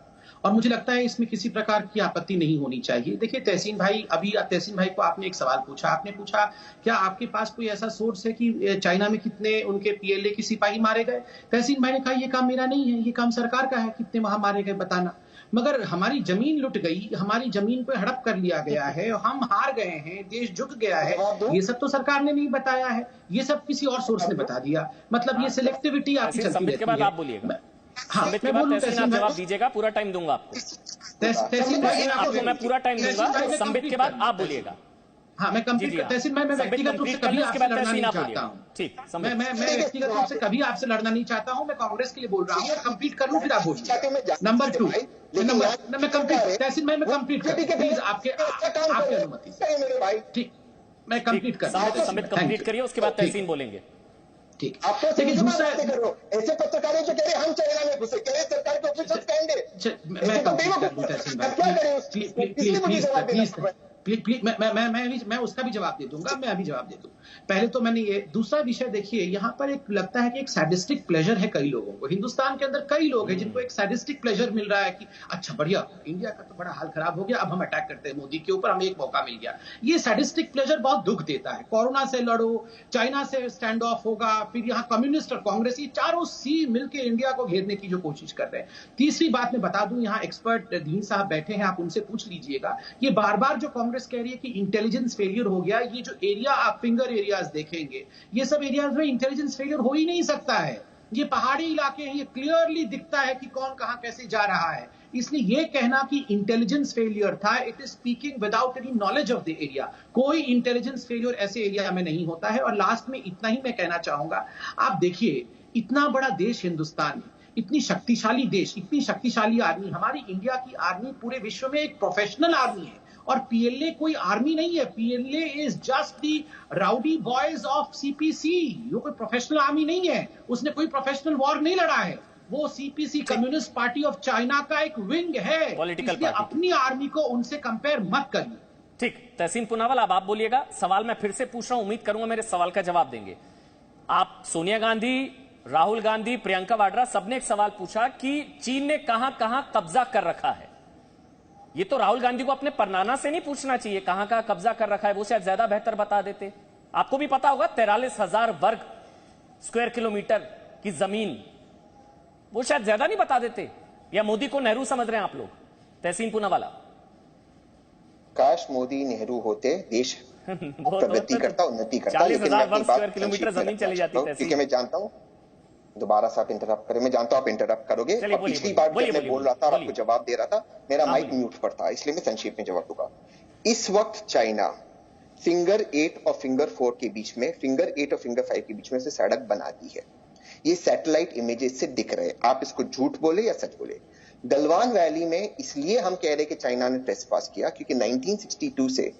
और मुझे लगता है इसमें किसी प्रकार की आपत्ति नहीं होनी चाहिए। देखिए तहसीन भाई, अभी तहसीन भाई को आपने एक सवाल पूछा, आपने पूछा क्या आपके पास कोई ऐसा सोर्स है कि चाइना में कितने उनके पीएलए के सिपाही मारे गए? तहसीन भाई ने कहा ये काम मेरा नहीं है, ये काम सरकार का है, कितने वहां मारे गए बताना। मगर हमारी जमीन लुट गई, हमारी जमीन को हड़प कर लिया गया है, हम हार गए हैं, देश झुक गया है, ये सब तो सरकार ने नहीं बताया है, ये सब किसी और सोर्स ने बता दिया। मतलब ये सिलेक्टिविटी आपकी चलती रहती है। आप बोलिएगा। हाँ, मैं बोलूं, आप जवाब दीजिएगा, पूरा टाइम दूंगा आपको। तहसीन भाई आपको मैं पूरा टाइम दूंगा, संबित के बाद आप बोलिएगा। हाँ, मैं कंप्लीट तहसीन भाई, मैं व्यक्तिगत रूप से कभी आपसे लड़ना नहीं चाहता हूँ। ठीक, मैं व्यक्तिगत रूप से कभी आपसे लड़ना नहीं चाहता हूँ। मैं कांग्रेस के लिए बोल रहा हूँ। कंप्लीट कर लूं फिर आप बोलिए। नंबर 2, मैं कंप्लीट, तहसीन भाई मैं कंप्लीट कर, प्लीज आपके अनुमति से। ठीक, मैं कंप्लीट कर, संबित कंप्लीट करिए, उसके बाद तहसीन बोलेंगे। ठीक, लेकिन दूसरा ऐसे पत्रकारों जो कह रहे हम चाइना में घुसे, कह रहे सरकार को ऑफिसर्स कहेंगे। मैं कंप्लीट कर दूं तहसीन भाई, प्लीज, मैं उसका भी जवाब दे दूंगा। मैं अभी जवाब दे दूं। पहले तो मैंने ये दूसरा विषय देखिए, यहाँ पर एक लगता है कि एक सैडिस्टिक प्लेजर है कई लोगों को। हिंदुस्तान के अंदर कई लोग हैं जिनको एक सैडिस्टिक प्लेजर मिल रहा है कि अच्छा बढ़िया, इंडिया का तो बड़ा हाल खराब हो गया, अब हम अटैक करते हैं मोदी के ऊपर, हमें एक मौका मिल गया। ये सैडिस्टिक प्लेजर बहुत दुख देता है। कोरोना से लड़ो, चाइना से स्टैंड ऑफ होगा, फिर यहाँ कम्युनिस्ट और कांग्रेस, ये चारों सी मिलकर इंडिया को घेरने की जो कोशिश कर रहे हैं। तीसरी बात मैं बता दूं, यहाँ एक्सपर्ट दीन साहब बैठे हैं, आप उनसे पूछ लीजिएगा। ये बार बार जो कांग्रेस कह रही है कि इंटेलिजेंस फेलियर हो गया, ये जो एरिया आप फिंगर एरियाज देखेंगे, ये सब एरियाज में इंटेलिजेंस फेलियर हो ही नहीं सकता है। ये पहाड़ी इलाके हैं, ये क्लियरली दिखता है कि कौन कहां कैसे जा रहा है। इसलिए ये कहना कि इंटेलिजेंस फेलियर था, it is speaking without any knowledge of the area. कोई इंटेलिजेंस फेलियर ऐसे एरिया में नहीं होता है। और लास्ट में इतना ही मैं कहना चाहूंगा, आप देखिए इतना बड़ा देश हिंदुस्तान, इतनी शक्तिशाली देश, इतनी शक्तिशाली आर्मी, हमारी इंडिया की आर्मी पूरे विश्व में एक प्रोफेशनल आर्मी है। और पीएलए कोई आर्मी नहीं है, PLA is just the rowdy boys of CPC. ये कोई प्रोफेशनल आर्मी नहीं है, उसने कोई प्रोफेशनल वॉर नहीं लड़ा है। वो CPC communist party of China का एक विंग है। इसलिए अपनी आर्मी को उनसे कंपेयर मत करिए। ठीक, तहसीन पूनावाला अब आप बोलिएगा। सवाल मैं फिर से पूछ रहा हूं, उम्मीद करूंगा मेरे सवाल का जवाब देंगे आप। सोनिया गांधी, राहुल गांधी, प्रियंका वाड्रा, सबने एक सवाल पूछा कि चीन ने कहां कहां कब्जा कर रखा है। ये तो राहुल गांधी को अपने परनाना से नहीं पूछना चाहिए कहां कहां कब्जा कर रखा है, वो शायद ज्यादा बेहतर बता देते। आपको भी पता होगा 43,000 वर्ग स्क्वायर किलोमीटर की जमीन, वो शायद ज्यादा नहीं बता देते। या मोदी को नेहरू समझ रहे हैं आप लोग? तहसीन पूनावाला, काश मोदी नेहरू होते, देश प्रगति करता, उन्नति करता। 40,000 वर्ग स्क्वायर किलोमीटर जमीन चली जाती है। क्योंकि मैं जानता हूं, दोबारा से आप इंटरप्ट करें, मैं जानता हूं आप इंटरप्ट करोगे। और पिछली बार जब मैं बोल रहा था और आपको जवाब दे रहा था, मेरा माइक म्यूट पर था, इसलिए मैं संक्षेप में जवाब दूंगा। इस वक्त चाइना फिंगर 8 और फिंगर 4 के बीच में, फिंगर 8 और फिंगर 5 के बीच में से सड़क बना दी है। ये सैटेलाइट इमेजेस से दिख रहे हैं, आप इसको झूठ बोले या सच बोले। गलवान वैली में इसलिए हम कह रहे कि चाइना ने ट्रेसपास किया क्योंकि 1962 से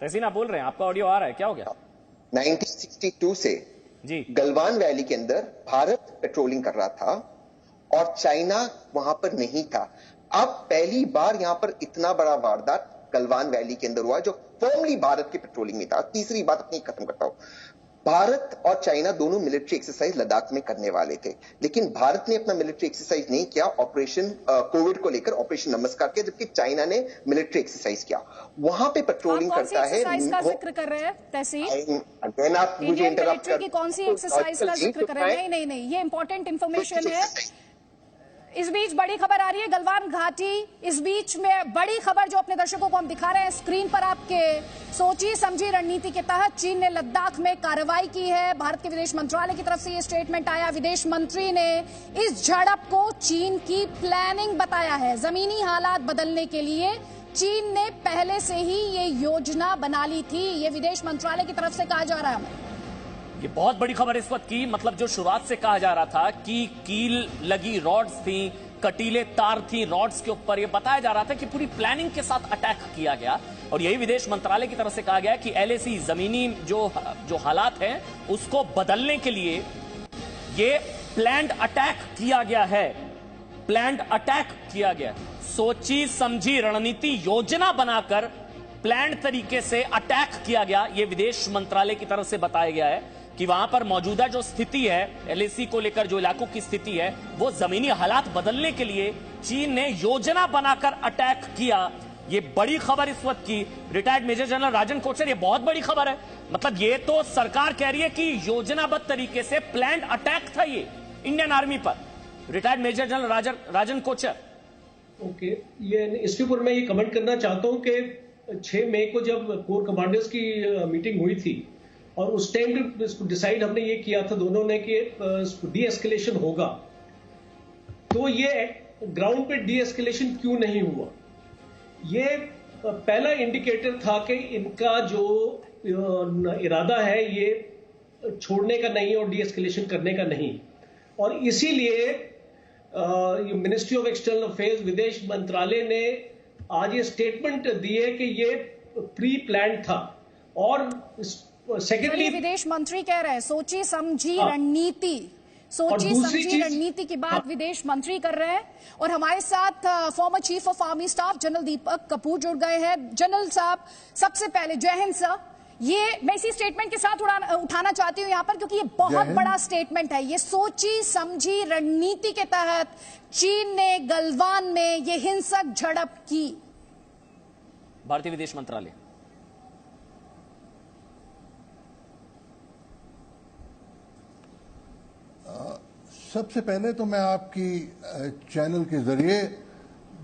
तहसीन आप बोल रहे हैं, आपका ऑडियो आ रहा है, क्या हो गया? 1962 से जी गलवान वैली के अंदर भारत पेट्रोलिंग कर रहा था और चाइना वहां पर नहीं था। अब पहली बार यहां पर इतना बड़ा वारदात गलवान वैली के अंदर हुआ जो फॉर्मली भारत की पेट्रोलिंग में था। तीसरी बात अपनी खत्म करता हूं, भारत और चाइना दोनों मिलिट्री एक्सरसाइज लद्दाख में करने वाले थे, लेकिन भारत ने अपना मिलिट्री एक्सरसाइज नहीं किया ऑपरेशन कोविड को लेकर, ऑपरेशन नमस्कार के, जबकि चाइना ने मिलिट्री एक्सरसाइज किया। वहां पे पेट्रोलिंग करता है। का जिक्र कर रहे हैं तहसील? अगेन आप मुझे इंटरप्ट की कौन सी एक्सरसाइज का जिक्र कर रहे हैं? नहीं, ये इंपॉर्टेंट इंफॉर्मेशन है। इस बीच बड़ी खबर आ रही है गलवान घाटी। इस बीच में बड़ी खबर जो अपने दर्शकों को हम दिखा रहे हैं स्क्रीन पर आपके, सोची समझी रणनीति के तहत चीन ने लद्दाख में कार्रवाई की है। भारत के विदेश मंत्रालय की तरफ से यह स्टेटमेंट आया। विदेश मंत्री ने इस झड़प को चीन की प्लानिंग बताया है। जमीनी हालात बदलने के लिए चीन ने पहले से ही ये योजना बना ली थी, ये विदेश मंत्रालय की तरफ से कहा जा रहा है। ये बहुत बड़ी खबर इस वक्त की, मतलब जो शुरुआत से कहा जा रहा था कि कील लगी रॉड्स थी, कटीले तार थी रॉड्स के ऊपर, ये बताया जा रहा था कि पूरी प्लानिंग के साथ अटैक किया गया। और यही विदेश मंत्रालय की तरफ से कहा गया कि LAC जमीनी जो हालात हैं उसको बदलने के लिए ये प्लान्ड अटैक किया गया है। प्लान्ड अटैक किया गया, सोची समझी रणनीति योजना बनाकर प्लान्ड तरीके से अटैक किया गया। ये विदेश मंत्रालय की तरफ से बताया गया है कि वहां पर मौजूदा जो स्थिति है LAC को लेकर, जो इलाकों की स्थिति है, वो जमीनी हालात बदलने के लिए चीन ने योजना बनाकर अटैक किया। ये बड़ी खबर इस वक्त की। रिटायर्ड मेजर जनरल राजन कोचर, ये बहुत बड़ी खबर है। मतलब ये तो सरकार कह रही है कि योजनाबद्ध तरीके से प्लान्ड अटैक था ये इंडियन आर्मी पर। रिटायर्ड मेजर जनरल राजन कोचर। ओके, ये इसके ऊपर मैं ये कमेंट करना चाहता हूं कि 6 मई को जब कोर कमांडर्स की मीटिंग हुई थी और उस टाइम डिसाइड हमने ये किया था दोनों ने कि डी एस्केलेशन होगा, तो ये ग्राउंड पे डी एस्केलेशन क्यों नहीं हुआ? ये पहला इंडिकेटर था कि इनका जो इरादा है ये छोड़ने का नहीं और डी एस्केलेशन करने का नहीं। और इसीलिए मिनिस्ट्री ऑफ एक्सटर्नल अफेयर्स, विदेश मंत्रालय ने आज ये स्टेटमेंट दी है कि ये प्री प्लान था। और सेकेंडली विदेश मंत्री कह रहे हैं सोची समझी रणनीति, सोची समझी रणनीति की बात विदेश मंत्री कर रहे हैं। और हमारे साथ former chief of army staff general Deepak Kapoor जुड़ गए हैं। जनरल साहब, सबसे पहले जय हिंद सर। ये मैं इसी स्टेटमेंट के साथ उठाना चाहती हूं यहां पर, क्योंकि ये बहुत बड़ा स्टेटमेंट है। ये सोची समझी रणनीति के तहत चीन ने गलवान में ये हिंसक झड़प की। भारतीय विदेश मंत्रालय। सबसे पहले तो मैं आपकी चैनल के जरिए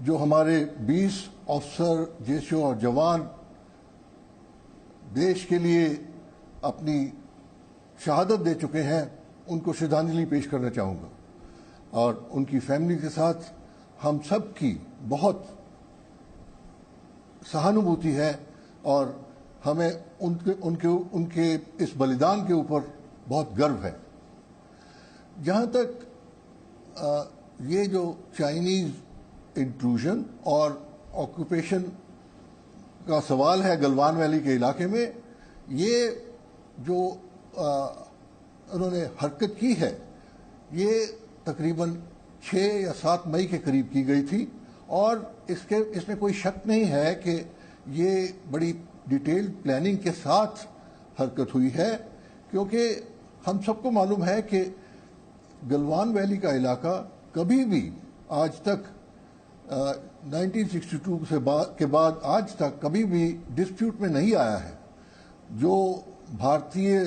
जो हमारे 20 अफसर, जेसीओ और जवान देश के लिए अपनी शहादत दे चुके हैं, उनको श्रद्धांजलि पेश करना चाहूँगा। और उनकी फैमिली के साथ हम सब की बहुत सहानुभूति है और हमें उनके इस बलिदान के ऊपर बहुत गर्व है। जहाँ तक ये जो चाइनीज इंट्रूजन और ऑक्यूपेशन का सवाल है गलवान वैली के इलाके में, ये जो उन्होंने हरकत की है ये तकरीबन 6 या 7 मई के करीब की गई थी। और इसमें कोई शक नहीं है कि ये बड़ी डिटेल्ड प्लानिंग के साथ हरकत हुई है, क्योंकि हम सबको मालूम है कि गलवान वैली का इलाका कभी भी आज तक 1962 के बाद आज तक कभी भी डिस्प्यूट में नहीं आया है। जो भारतीय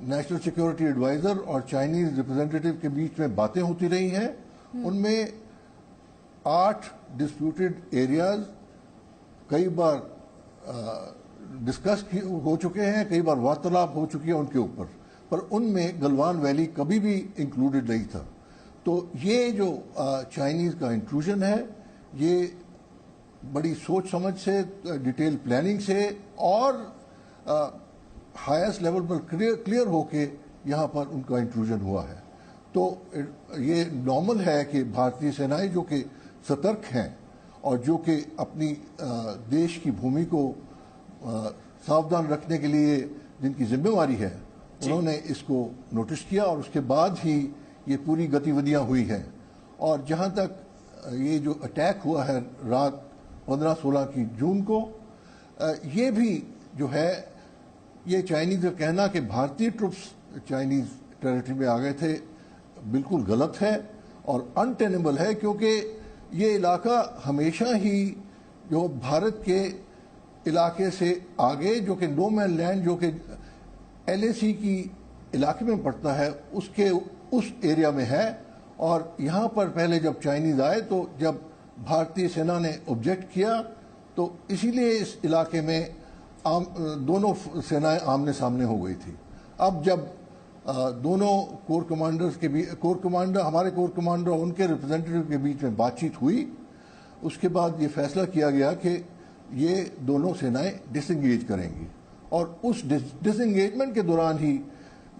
नेशनल सिक्योरिटी एडवाइजर और चाइनीज रिप्रेजेंटेटिव के बीच में बातें होती रही हैं, उनमें 8 डिस्प्यूटेड एरियाज कई बार डिस्कस हो चुके हैं, कई बार वार्तालाप हो चुकी है उनके ऊपर, पर उनमें गलवान वैली कभी भी इंक्लूडेड नहीं था। तो ये जो चाइनीज का इंट्रूजन है, ये बड़ी सोच समझ से, डिटेल प्लानिंग से और हाईएस्ट लेवल पर क्लियर होके यहाँ पर उनका इंट्रूजन हुआ है। तो ये नॉर्मल है कि भारतीय सेनाएं जो कि सतर्क हैं और जो कि अपनी देश की भूमि को सावधान रखने के लिए जिनकी जिम्मेवारी है, उन्होंने इसको नोटिस किया और उसके बाद ही ये पूरी गतिविधियां हुई हैं। और जहां तक ये जो अटैक हुआ है रात 15-16 की जून को, ये भी जो है ये चाइनीज का कहना कि भारतीय ट्रुप्स चाइनीज टेरिटरी में आ गए थे बिल्कुल गलत है और अनटेनेबल है, क्योंकि ये इलाका हमेशा ही जो भारत के इलाके से आगे, जो कि नो मैन लैंड, जो कि LAC की इलाके में पड़ता है, उसके उस एरिया में है। और यहाँ पर पहले जब चाइनीज आए तो जब भारतीय सेना ने ऑब्जेक्ट किया तो इसीलिए इस इलाके में दोनों सेनाएं आमने सामने हो गई थी। अब जब दोनों कोर कमांडर्स के बीच, हमारे कोर कमांडर और उनके रिप्रेजेंटेटिव के बीच में बातचीत हुई, उसके बाद ये फैसला किया गया कि ये दोनों सेनाएं डिसएंगेज करेंगी। और उस डिसएंगेजमेंट के दौरान ही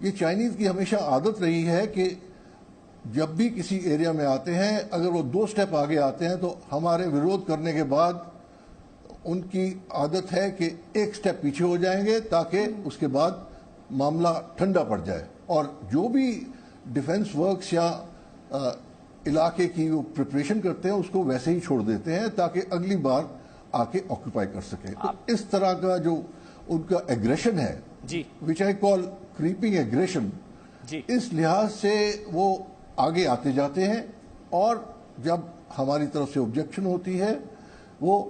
ये चाइनीज की हमेशा आदत रही है कि जब भी किसी एरिया में आते हैं, अगर वो 2 स्टेप आगे आते हैं तो हमारे विरोध करने के बाद उनकी आदत है कि 1 स्टेप पीछे हो जाएंगे ताकि उसके बाद मामला ठंडा पड़ जाए। और जो भी डिफेंस वर्क्स या इलाके की वो प्रिपरेशन करते हैं उसको वैसे ही छोड़ देते हैं ताकि अगली बार आके ऑक्यूपाई कर सके। तो इस तरह का जो उनका एग्रेशन है जी, विच आई कॉल क्रीपिंग एग्रेशन, इस लिहाज से वो आगे आते जाते हैं और जब हमारी तरफ से ऑब्जेक्शन होती है वो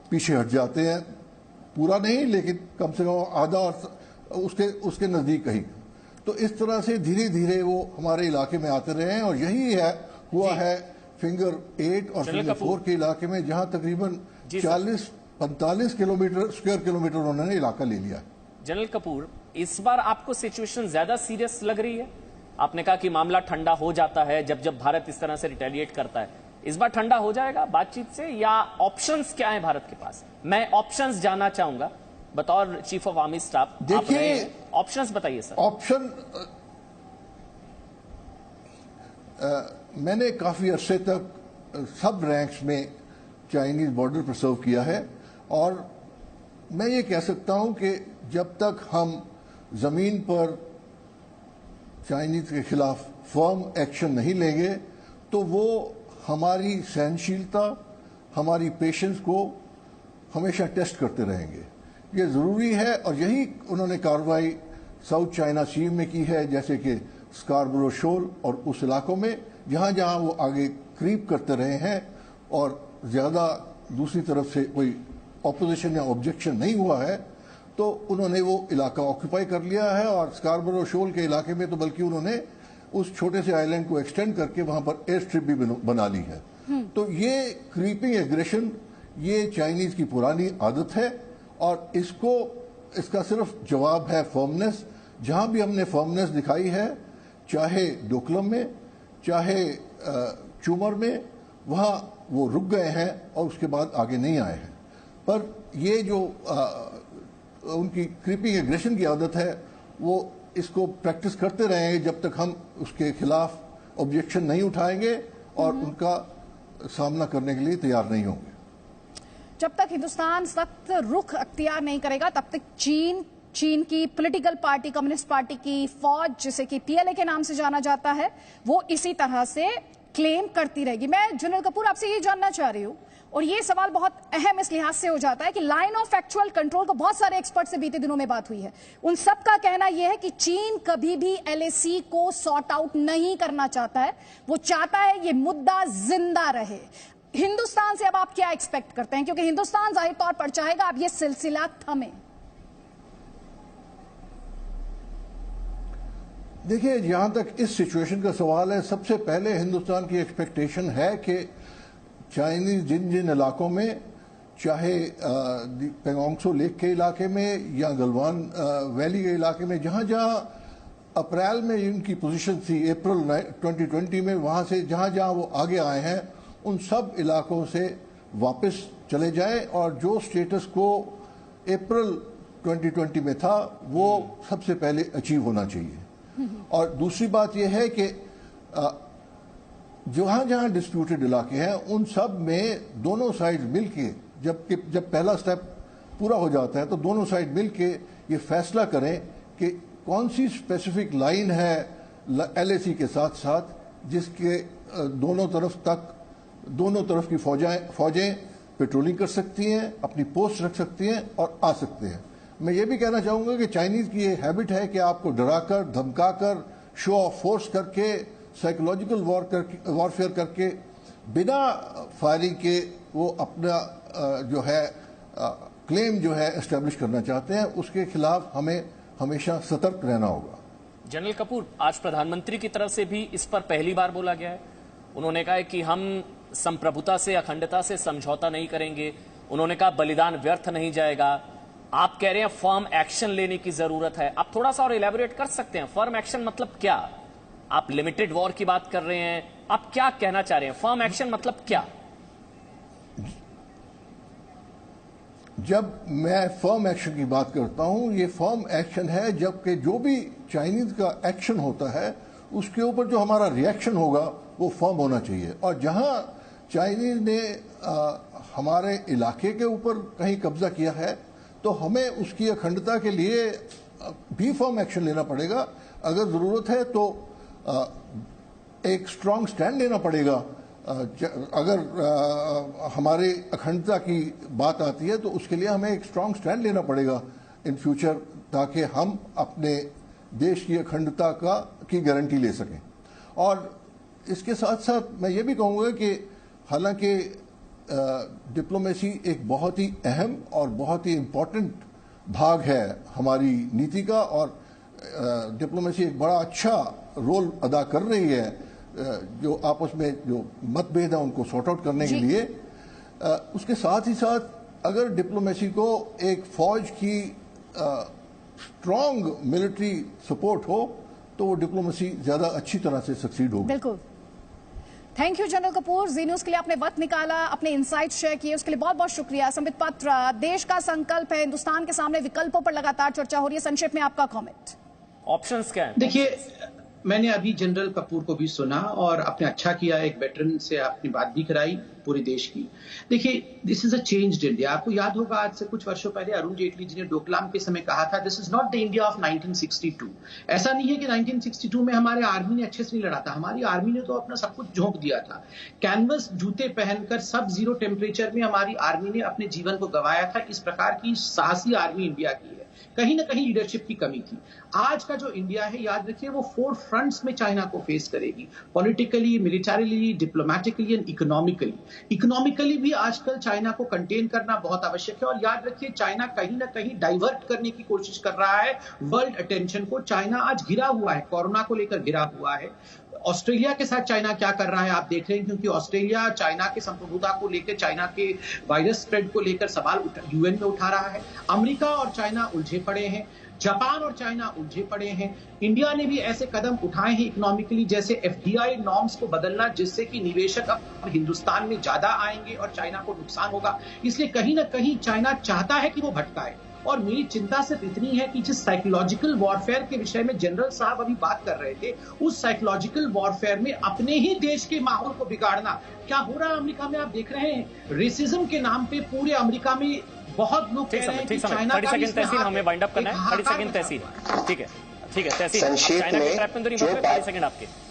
पीछे हट जाते हैं। पूरा नहीं, लेकिन कम से कम आधा और उसके नजदीक कहीं। तो इस तरह से धीरे धीरे वो हमारे इलाके में आते रहे हैं और यही हुआ है फिंगर 8 और फिंगर 4 के इलाके में, जहां तकरीबन 40-45 स्क्वायर किलोमीटर उन्होंने इलाका ले लिया। जनरल कपूर, इस बार आपको सिचुएशन ज्यादा सीरियस लग रही है? आपने कहा कि मामला ठंडा हो जाता है जब भारत इस तरह से रिटेलिएट करता है। इस बार ठंडा हो जाएगा बातचीत से, या ऑप्शंस क्या है भारत के पास? मैं ऑप्शंस जानना चाहूंगा बतौर चीफ ऑफ आर्मी स्टाफ। देखिए, ऑप्शंस बताइए सर। ऑप्शन मैंने काफी अरसे तक सब रैंक्स में चाइनीज बॉर्डर पर सर्व किया है और मैं ये कह सकता हूं कि जब तक हम जमीन पर चाइनीज के खिलाफ फर्म एक्शन नहीं लेंगे तो वो हमारी सहनशीलता, हमारी पेशेंस को हमेशा टेस्ट करते रहेंगे। ये जरूरी है और यही उन्होंने कार्रवाई साउथ चाइना सी में की है, जैसे कि स्कार्बरो शोल और उस इलाकों में जहां जहां वो आगे क्रीप करते रहे हैं और ज्यादा दूसरी तरफ से कोई ऑपोजिशन या ऑब्जेक्शन नहीं हुआ है तो उन्होंने वो इलाका ऑक्यूपाई कर लिया है। और स्कार्बरो शोल के इलाके में तो बल्कि उन्होंने उस छोटे से आइलैंड को एक्सटेंड करके वहां पर एयर स्ट्रिप भी बना ली है। तो ये क्रीपिंग एग्रेशन ये चाइनीज की पुरानी आदत है और इसका सिर्फ जवाब है फर्मनेस। जहां भी हमने फर्मनेस दिखाई है, चाहे डोकलम में चाहे चूमर में, वहां वो रुक गए हैं और उसके बाद आगे नहीं आए हैं। पर ये जो उनकी क्रीपिंग एग्रेशन की आदत है वो इसको प्रैक्टिस करते रहेंगे जब तक हम उसके खिलाफ ऑब्जेक्शन नहीं उठाएंगे और उनका सामना करने के लिए तैयार नहीं होंगे। जब तक हिंदुस्तान सख्त रुख अख्तियार नहीं करेगा तब तक चीन की पॉलिटिकल पार्टी, कम्युनिस्ट पार्टी की फौज, जिसे कि PLA के नाम से जाना जाता है, वो इसी तरह से क्लेम करती रहेगी। मैं जनरल कपूर आपसे ये जानना चाह रही हूं और ये सवाल बहुत अहम इस लिहाज से हो जाता है कि लाइन ऑफ एक्चुअल कंट्रोल को बहुत सारे एक्सपर्ट से बीते दिनों में बात हुई है, उन सब का कहना यह है कि चीन कभी भी LAC को सॉर्ट आउट नहीं करना चाहता है। वो चाहता है ये मुद्दा जिंदा रहे। हिंदुस्तान से अब आप क्या एक्सपेक्ट करते हैं, क्योंकि हिंदुस्तान जाहिर तौर पर चाहेगा अब ये सिलसिला थमे? देखिए, जहां तक इस सिचुएशन का सवाल है, सबसे पहले हिंदुस्तान की एक्सपेक्टेशन है कि चाइनीज जिन इलाकों में, चाहे पेंगोंगसो लेक के इलाके में या गलवान वैली के इलाके में, जहां जहां अप्रैल में इनकी पोजीशन थी, अप्रैल 2020 में, वहां से जहां जहां वो आगे आए हैं उन सब इलाकों से वापस चले जाएं और जो स्टेटस को अप्रैल 2020 में था वो सबसे पहले अचीव होना चाहिए। और दूसरी बात यह है कि जहां जहां डिस्प्यूटेड इलाके हैं उन सब में दोनों साइड मिलके जब पहला स्टेप पूरा हो जाता है तो दोनों साइड मिलके ये फैसला करें कि कौन सी स्पेसिफिक लाइन है LAC के साथ साथ जिसके दोनों तरफ की फौजें पेट्रोलिंग कर सकती हैं, अपनी पोस्ट रख सकती हैं और आ सकते हैं। मैं ये भी कहना चाहूंगा कि चाइनीज की ये हैबिट है कि आपको डराकर धमकाकर शो ऑफ फोर्स करके साइकोलॉजिकल वॉरफेयर करके बिना फायरिंग के वो अपना जो है क्लेम जो है एस्टेब्लिश करना चाहते हैं। उसके खिलाफ हमें हमेशा सतर्क रहना होगा। जनरल कपूर, आज प्रधानमंत्री की तरफ से भी इस पर पहली बार बोला गया है। उन्होंने कहा है कि हम संप्रभुता से, अखंडता से समझौता नहीं करेंगे। उन्होंने कहा बलिदान व्यर्थ नहीं जाएगा। आप कह रहे हैं फर्म एक्शन लेने की जरूरत है। आप थोड़ा सा और इलैबोरेट कर सकते हैं? फर्म एक्शन मतलब क्या? आप लिमिटेड वॉर की बात कर रहे हैं, आप क्या कहना चाह रहे हैं? फर्म एक्शन मतलब क्या? जब मैं फर्म एक्शन की बात करता हूं, ये फर्म एक्शन है जबकि जो भी चाइनीज का एक्शन होता है उसके ऊपर जो हमारा रिएक्शन होगा वो फर्म होना चाहिए। और जहां चाइनीज ने हमारे इलाके के ऊपर कहीं कब्जा किया है तो हमें उसकी अखंडता के लिए भी फर्म एक्शन लेना पड़ेगा। अगर जरूरत है तो एक स्ट्रांग स्टैंड लेना पड़ेगा। अगर हमारे अखंडता की बात आती है तो उसके लिए हमें एक स्ट्रांग स्टैंड लेना पड़ेगा इन फ्यूचर, ताकि हम अपने देश की अखंडता की गारंटी ले सकें। और इसके साथ साथ मैं ये भी कहूँगा कि हालांकि डिप्लोमेसी एक बहुत ही अहम और बहुत ही इम्पोर्टेंट भाग है हमारी नीति का, और डिप्लोमेसी एक बड़ा अच्छा रोल अदा कर रही है जो आपस में जो मतभेद है उनको सॉर्ट आउट करने के लिए। उसके साथ ही साथ अगर डिप्लोमेसी को एक फौज की स्ट्रांग मिलिट्री सपोर्ट हो तो वो डिप्लोमेसी ज्यादा अच्छी तरह से सक्सीड होगी। बिल्कुल। Thank you general Kapoor, Zee News के लिए आपने वक्त निकाला, अपने इनसाइट शेयर किए, उसके लिए बहुत बहुत शुक्रिया। संबित पात्रा, देश का संकल्प है, हिंदुस्तान के सामने विकल्पों पर लगातार चर्चा हो रही है, संक्षेप में आपका कमेंट। ऑप्शंस क्या हैं? देखिए, मैंने अभी जनरल कपूर को भी सुना और आपने अच्छा किया, एक वेटरन से आपने बात भी कराई पूरे देश की। देखिए, this is a changed India. आपको याद होगा आज से कुछ वर्षों पहले अरुण जेटली जी ने डोकलाम के समय कहा था, this is not the India of 1962। ऐसा नहीं है कि 1962 में हमारे आर्मी ने अच्छे से नहीं लड़ा था, हमारी आर्मी ने तो अपना सब कुछ झोंक दिया था। कैनवस जूते पहनकर सब जीरो टेम्परेचर में हमारी आर्मी ने अपने जीवन को गंवाया था। इस प्रकार की साहसी आर्मी इंडिया की है। कहीं ना कहीं लीडरशिप की कमी थी। आज का जो इंडिया है, याद रखिए, वो 4 फ्रंट्स में चाइना को फेस करेगी, politically, militarily, diplomatically and economically. Economically भी आजकल चाइना को कंटेन करना बहुत आवश्यक है। और याद रखिए, चाइना कहीं ना कहीं डाइवर्ट करने की कोशिश कर रहा है वर्ल्ड अटेंशन को। चाइना आज घिरा हुआ है, कोरोना को लेकर घिरा हुआ है। ऑस्ट्रेलिया के साथ चाइना क्या कर रहा है आप देख रहे हैं, क्योंकि ऑस्ट्रेलिया चाइना के संप्रभुता को लेकर, चाइना के वायरस स्प्रेड को लेकर सवाल यूएन में उठा रहा है। अमेरिका और चाइना उलझे पड़े हैं, जापान और चाइना उलझे पड़े हैं। इंडिया ने भी ऐसे कदम उठाए हैं इकोनॉमिकली, जैसे एफडीआई नॉर्म्स को बदलना, जिससे कि निवेशक अब हिंदुस्तान में ज्यादा आएंगे और चाइना को नुकसान होगा। इसलिए कहीं ना कहीं चाइना चाहता है कि वो भटकाए। और मेरी चिंता सिर्फ इतनी है कि जिस साइकोलॉजिकल वॉरफेयर के विषय में जनरल साहब अभी बात कर रहे थे, उस साइकोलॉजिकल वॉरफेयर में अपने ही देश के माहौल को बिगाड़ना क्या हो रहा है अमेरिका में, आप देख रहे हैं। रेसिज्म के नाम पे पूरे अमेरिका में बहुत लोग कह रहे हैं कि चाइना का 30 सेकंड तहसीन हमें वाइंड अप करना है। 30 सेकंड तहसीन, ठीक है तहसीन, चाइना के ट्रैप में तो नहीं फंस रहे। 30 सेकंड आपके।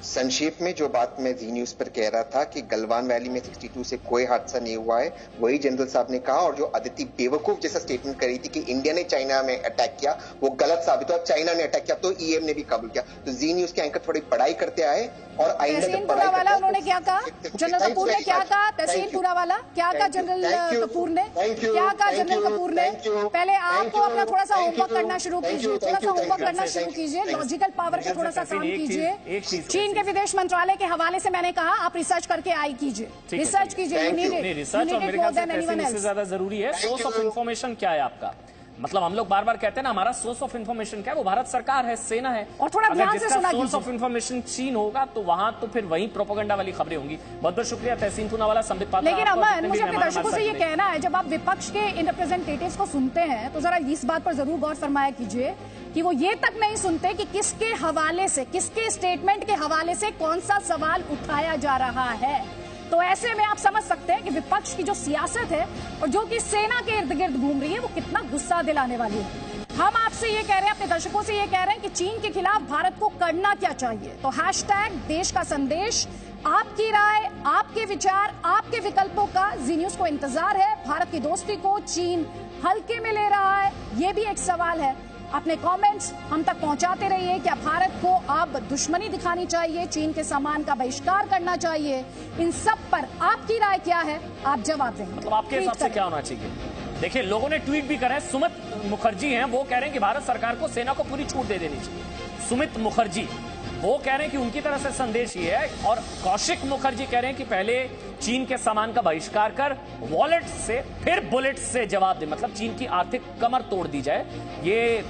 संक्षेप में जो बात मैं जी न्यूज पर कह रहा था कि गलवान वैली में 62 से कोई हादसा नहीं हुआ है, वही जनरल साहब ने कहा। और जो अदिति बेवकूफ जैसा स्टेटमेंट करी थी कि इंडिया ने चाइना में अटैक किया, वो गलत साबित हुआ। चाइना ने अटैक किया तो ईएम ने भी कबूल किया। तो जी न्यूज के एंकर थोड़ी पढ़ाई करते आए और आइंदा जब पढ़ाई करते, उन्होंने क्या कहा, जनरल कपूर ने क्या कहा, तहसीन पूनावाला क्या कहा, जनरल कपूर ने क्या कहा, जनरल कपूर ने। पहले आपको अपना थोड़ा सा होमवर्क करना शुरू कीजिए, थोड़ा सा होमवर्क करना शुरू कीजिए, लॉजिकल पावर का थोड़ा सा काम कीजिए। चीन के विदेश मंत्रालय के हवाले से मैंने कहा आप रिसर्च करके आई कीजिए, रिसर्च कीजिए। रिसर्च और मेरे ख्याल से तहसीन इससे ज्यादा जरूरी है। सोर्स ऑफ इंफॉर्मेशन क्या है आपका? मतलब हम लोग बार बार कहते हैं ना, हमारा सोर्स ऑफ इंफॉर्मेशन क्या है? वो भारत सरकार है, सेना है। और थोड़ा ध्यान से सुना सोर्स ऑफ इंफॉर्मेशन चीन होगा तो वहां तो फिर वही प्रोपेगेंडा वाली खबरें होंगी। बहुत बहुत शुक्रिया तहसीन पूनावाला, संबित पात्रा। लेकिन अमन, मुझे अपने दर्शकों से ये कहना है, जब आप विपक्ष के इन रिप्रेजेंटेटिव्स को सुनते हैं तो जरा इस बात पर जरूर गौर फरमाया कीजिए कि वो ये तक नहीं सुनते कि किसके हवाले से, किसके स्टेटमेंट के हवाले से कौन सा सवाल उठाया जा रहा है। तो ऐसे में आप समझ सकते हैं कि विपक्ष की जो सियासत है और जो कि सेना के इर्द गिर्द घूम रही है, वो कितना गुस्सा दिलाने वाली है। हम आपसे ये कह रहे हैं, अपने दर्शकों से ये कह रहे हैं कि चीन के खिलाफ भारत को करना क्या चाहिए। तो हैशटैग देश का संदेश, आपकी राय, आपके विचार, आपके विकल्पों का जी न्यूज को इंतजार है। भारत की दोस्ती को चीन हल्के में ले रहा है, ये भी एक सवाल है। अपने कमेंट्स हम तक पहुंचाते रहिए। क्या भारत को अब दुश्मनी दिखानी चाहिए, चीन के सामान का बहिष्कार करना चाहिए? इन सब पर आपकी राय क्या है, आप जवाब दें। मतलब आपके हिसाब से क्या होना चाहिए? देखिए, लोगों ने ट्वीट भी करे। सुमित मुखर्जी हैं, वो कह रहे हैं कि भारत सरकार को सेना को पूरी छूट दे देनी चाहिए। सुमित मुखर्जी वो कह रहे हैं कि उनकी तरफ से संदेश ये है। और कौशिक मुखर्जी कह रहे हैं कि पहले चीन के सामान का बहिष्कार कर, वॉलेट से फिर बुलेट से जवाब दे, मतलब चीन की आर्थिक कमर तोड़ दी जाए। ये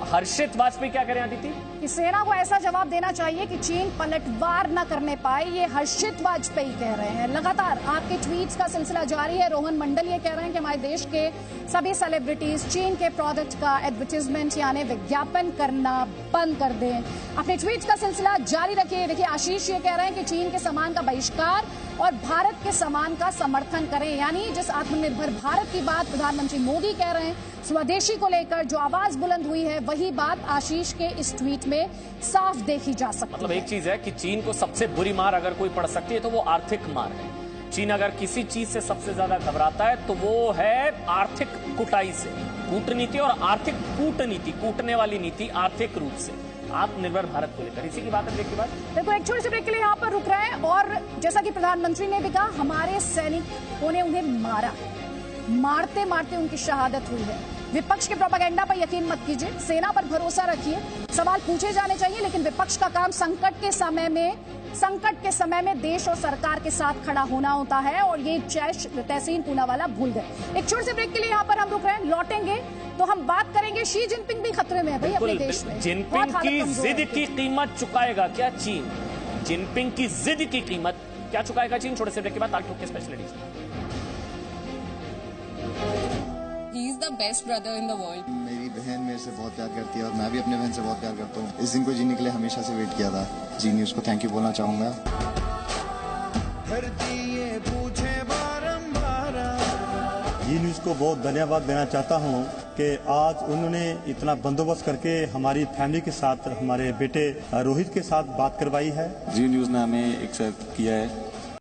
हर्षित वाजपेयी क्या करें आदिति? कि सेना को ऐसा जवाब देना चाहिए कि चीन पलटवार न करने पाए, ये हर्षित वाजपेयी कह रहे हैं। लगातार आपके ट्वीट्स का सिलसिला जारी है। रोहन मंडल ये कह रहे हैं कि हमारे देश के सभी सेलिब्रिटीज चीन के प्रोडक्ट का एडवर्टीजमेंट यानी विज्ञापन करना बंद कर दें। अपने ट्वीट्स का सिलसिला जारी रखिए। देखिए, आशीष ये कह रहे हैं कि चीन के सामान का बहिष्कार और भारत के सामान का समर्थन करें, यानी जिस आत्मनिर्भर भारत की बात प्रधानमंत्री मोदी कह रहे हैं, स्वदेशी को लेकर जो आवाज बुलंद हुई है, वही बात आशीष के इस ट्वीट में साफ देखी जा सकती है। मतलब एक चीज है कि चीन को सबसे बुरी मार अगर कोई पड़ सकती है तो वो आर्थिक मार है। चीन अगर किसी चीज से सबसे ज्यादा घबराता है तो वो है आर्थिक कुटाई से। कूटनीति और आर्थिक कूटनीति, कूटने वाली नीति आर्थिक रूप से आत्मनिर्भर भारत को लेकर। इसी की बात है, ब्रेक के बाद। देखो, एक छोटे से ब्रेक के लिए यहाँ पर रुक रहे हैं। और जैसा कि प्रधानमंत्री ने भी कहा, हमारे सैनिकों ने उन्हें मारा, मारते मारते उनकी शहादत हुई है। विपक्ष के प्रोपेगेंडा पर यकीन मत कीजिए, सेना पर भरोसा रखिए। सवाल पूछे जाने चाहिए, लेकिन विपक्ष का काम संकट के समय में देश और सरकार के साथ खड़ा होना होता है। और ये तहसीन पूनावाला भूल गए। एक छोटे से ब्रेक के लिए यहाँ पर हम रुक रहे हैं। लौटेंगे तो हम बात करेंगे, शी जिनपिंग भी खतरे में है भाई अपने देश में। जिनपिंग की जिद की कीमत चुकाएगा क्या चीन? जिनपिंग की जिद की कीमत क्या चुकाएगा चीन? छोटे से ब्रेक के बाद ताकि के special edition. He is the best brother in the world. मेरी बहन मेरे से बहुत प्यार करती है और मैं भी अपने बहन से बहुत प्यार करता हूँ। इस दिन को जीने के लिए हमेशा से वेट किया था। जी न्यूज़ को थैंक यू बोलना चाहूँगा। जी न्यूज़ को बहुत धन्यवाद देना चाहता हूँ कि आज उन्होंने इतना बंदोबस्त करके हमारी फैमिली के साथ, हमारे बेटे रोहित के साथ बात करवाई है। जी न्यूज़ ने हमें एक्सेप्ट किया है